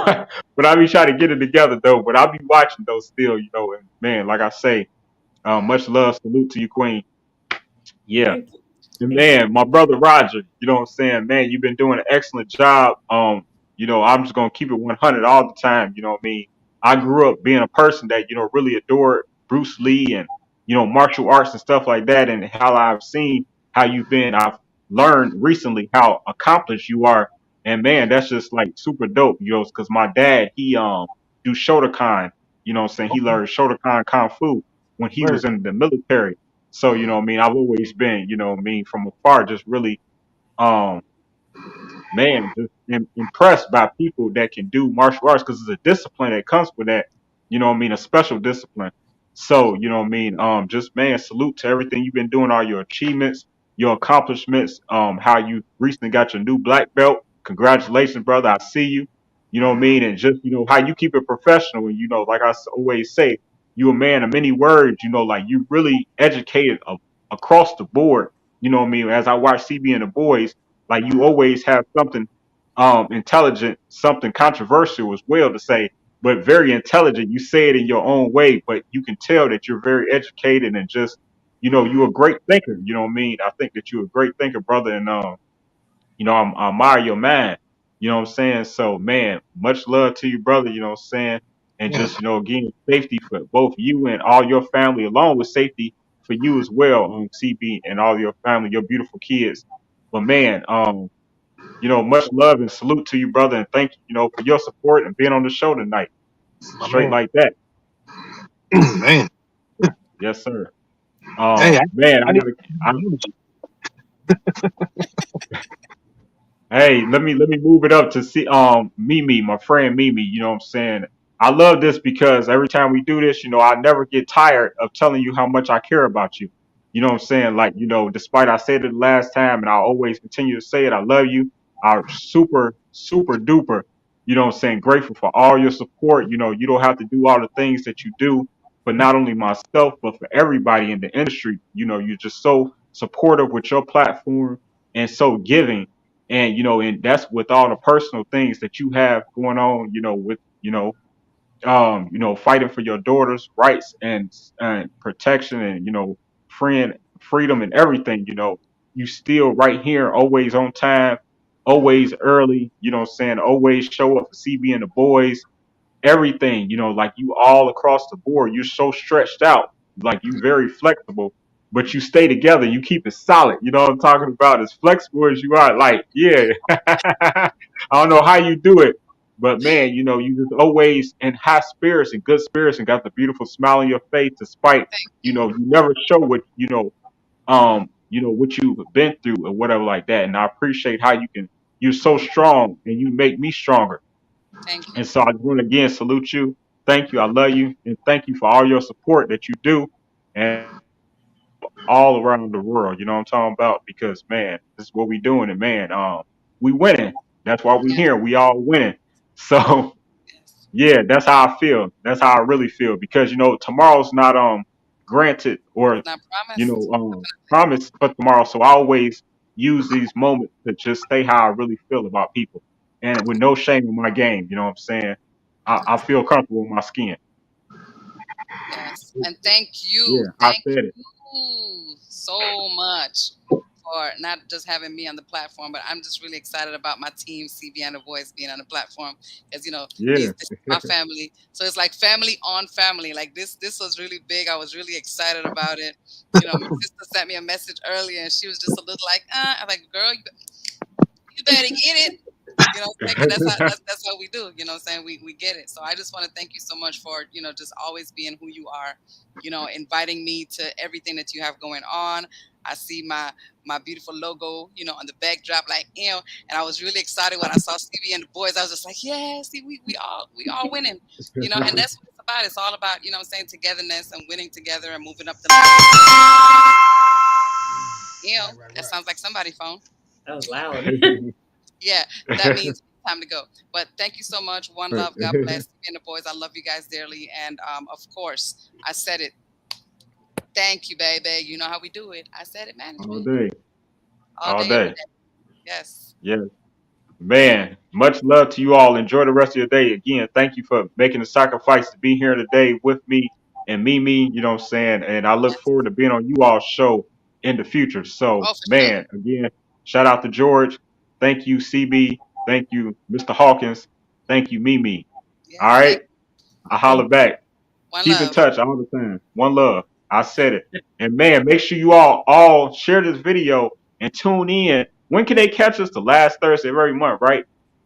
[SPEAKER 11] but I be trying to get it together though. But I'll be watching those still, and man, like I say, much love, salute to you, Queen. Yeah.
[SPEAKER 14] Thank you.
[SPEAKER 11] And
[SPEAKER 14] Thank you.
[SPEAKER 11] man, my brother Roger, you know what I'm saying? Man, you've been doing an excellent job. I'm just gonna keep it 100 all the time. You know what I mean? I grew up being a person that, really adored Bruce Lee and, martial arts and stuff like that. And how I've seen how you've been, I've learned recently how accomplished you are. And man, that's just like super dope, because my dad, he do Shotokan, you know what I'm saying? He learned Shotokan Kung Fu when he
[SPEAKER 15] Word.
[SPEAKER 11] was in the military. So, I've always been, from afar, just really, um, man, just impressed by people that can do martial arts because it's a discipline that comes with that, a special discipline. So, just man, salute to everything you've been doing, all your achievements, your accomplishments, how you recently got your new black belt. Congratulations, brother. I see you. You know what I mean? And just, how you keep it professional. And, like always say, you a man of many words, like you really educated across the board. You know what I mean? As I watch CB and the Boys, like you always have something intelligent, something controversial as well to say, but very intelligent. You say it in your own way, but you can tell that you're very educated and just, you're a great thinker. You know what I mean? I think that you're a great thinker, brother, and I admire your mind. You know what I'm saying? So man, much love to you, brother, you know what I'm saying? And
[SPEAKER 15] Yeah.
[SPEAKER 11] just, again, safety for both you and all your family, along with safety for you as well, CB, and all your family, your beautiful kids. But man, much love and salute to you, brother, and thank you, for your support and being on the show tonight.
[SPEAKER 15] My
[SPEAKER 11] Straight
[SPEAKER 15] man.
[SPEAKER 11] like that.
[SPEAKER 15] Man.
[SPEAKER 11] Yes, sir.
[SPEAKER 15] Hey,
[SPEAKER 11] Man,
[SPEAKER 15] I need
[SPEAKER 11] I, Hey, let me move it up to see Mimie, my friend Mimie, you know what I'm saying? I love this because every time we do this, I never get tired of telling you how much I care about you. You know what I'm saying? Like, despite I said it last time and I always continue to say it, I love you. I'm super duper, what I'm saying, grateful for all your support. You don't have to do all the things that you do for not only myself, but for everybody in the industry. You're just so supportive with your platform and so giving, and that's with all the personal things that you have going on, with fighting for your daughter's rights and protection and friend freedom and everything. You still right here, always on time, always early, what I'm saying, always show up for CB and the Boys, everything, like you all across the board. You're so stretched out, like you very flexible, but you stay together. You keep it solid. You know what I'm talking about? As flexible as you are, like, yeah. I don't know how you do it, But man, you just always in high spirits and good spirits and got the beautiful smile on your face despite, you never show what you've been through or whatever like that. And I appreciate how you're so strong and you make me stronger.
[SPEAKER 12] Thank you.
[SPEAKER 11] And so I just want to again salute you. Thank you. I love you. And thank you for all your support that you do and all around the world. You know what I'm talking about? Because man, this is what we doing. And man, we winning. That's why we here. We all winning. So yeah, that's how I feel. That's how I really feel. Because tomorrow's not granted or
[SPEAKER 12] Not promised.
[SPEAKER 11] promised for tomorrow. So I always use these moments to just say how I really feel about people. And with no shame in my game, you know what I'm saying? I feel comfortable in my skin.
[SPEAKER 12] Yes. And thank you.
[SPEAKER 11] Yeah, I
[SPEAKER 12] Thank
[SPEAKER 11] said it.
[SPEAKER 12] you so much for not just having me on the platform, but I'm just really excited about my team, CB and the Boyz, being on the platform. As
[SPEAKER 11] Yeah.
[SPEAKER 12] this is my family. So it's like family on family. Like this was really big. I was really excited about it. My sister sent me a message earlier and she was just a little like, I'm like, girl, you better get it. That's how we do. You know what I'm saying? We get it. So I just want to thank you so much for, just always being who you are, inviting me to everything that you have going on. I see my beautiful logo, on the backdrop, like, and I was really excited when I saw CB and the Boyz. I was just like, yeah, see, we all winning, and that's what it's about. It's all about, what I'm saying, togetherness and winning together and moving up the ladder. That sounds like somebody's phone.
[SPEAKER 14] That was loud.
[SPEAKER 12] Yeah, that means time to go. But thank you so much. One love. God bless. And the Boyz, I love you guys dearly. And of course, I said it. Thank you, baby. You know how we do it. I said it, management.
[SPEAKER 11] All day.
[SPEAKER 12] Every day. Yes.
[SPEAKER 11] Yes. Man, much love to you all. Enjoy the rest of your day. Again, thank you for making the sacrifice to be here today with me and Mimie, you know what I'm saying? And I look forward to being on you all's show in the future. So, man, again, shout out to George. Thank you, CB. Thank you, Mr. Hawkins. Thank you, Mimie.
[SPEAKER 12] Yes,
[SPEAKER 11] all right? I holler back. Keep in
[SPEAKER 12] love.
[SPEAKER 11] touch all the time. One love. I said it. And man, make sure you all share this video and tune in. When can they catch us? The last Thursday of every month, right?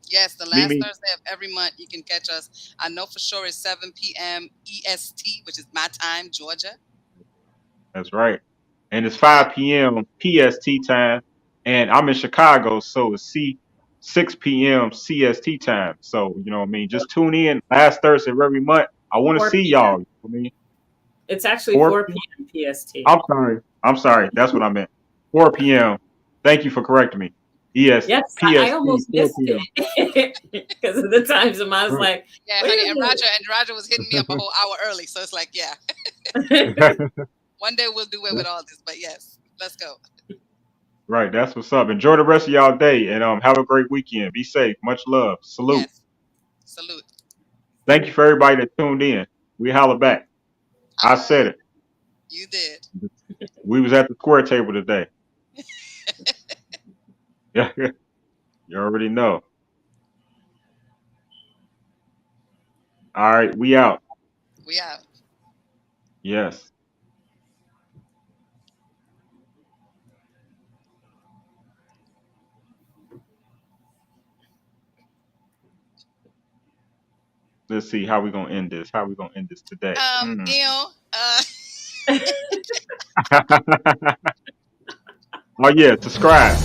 [SPEAKER 12] Yes, the last Thursday of every month you can catch us. I know for sure it's 7 p.m. EST, which is my time, Georgia.
[SPEAKER 11] That's right. And it's 5 p.m. PST time. And I'm in Chicago, so it's 6 p.m. CST time. So, you know what I mean? Just tune in last Thursday of every month. I want to see y'all. You know what I mean?
[SPEAKER 14] It's actually 4 p.m. PST.
[SPEAKER 11] I'm sorry. That's what I meant. 4 p.m. Thank you for correcting me.
[SPEAKER 14] Yes, I almost missed it because of the time zone. I was like,
[SPEAKER 12] yeah, honey, and Roger was hitting me up a whole hour early, so it's like, yeah. One day we'll do it with all this, but yes, let's go.
[SPEAKER 11] Right, that's what's up. Enjoy the rest of y'all day and have a great weekend. Be safe. Much love. Salute.
[SPEAKER 12] Yes. Salute.
[SPEAKER 11] Thank you for everybody that tuned in. We holler back. I said it.
[SPEAKER 12] You did.
[SPEAKER 11] We was at the square table today. Yeah, you already know. All right, we out.
[SPEAKER 12] We out.
[SPEAKER 11] Yes. Let's see how we gonna end this. How we gonna end this today? Oh yeah, subscribe.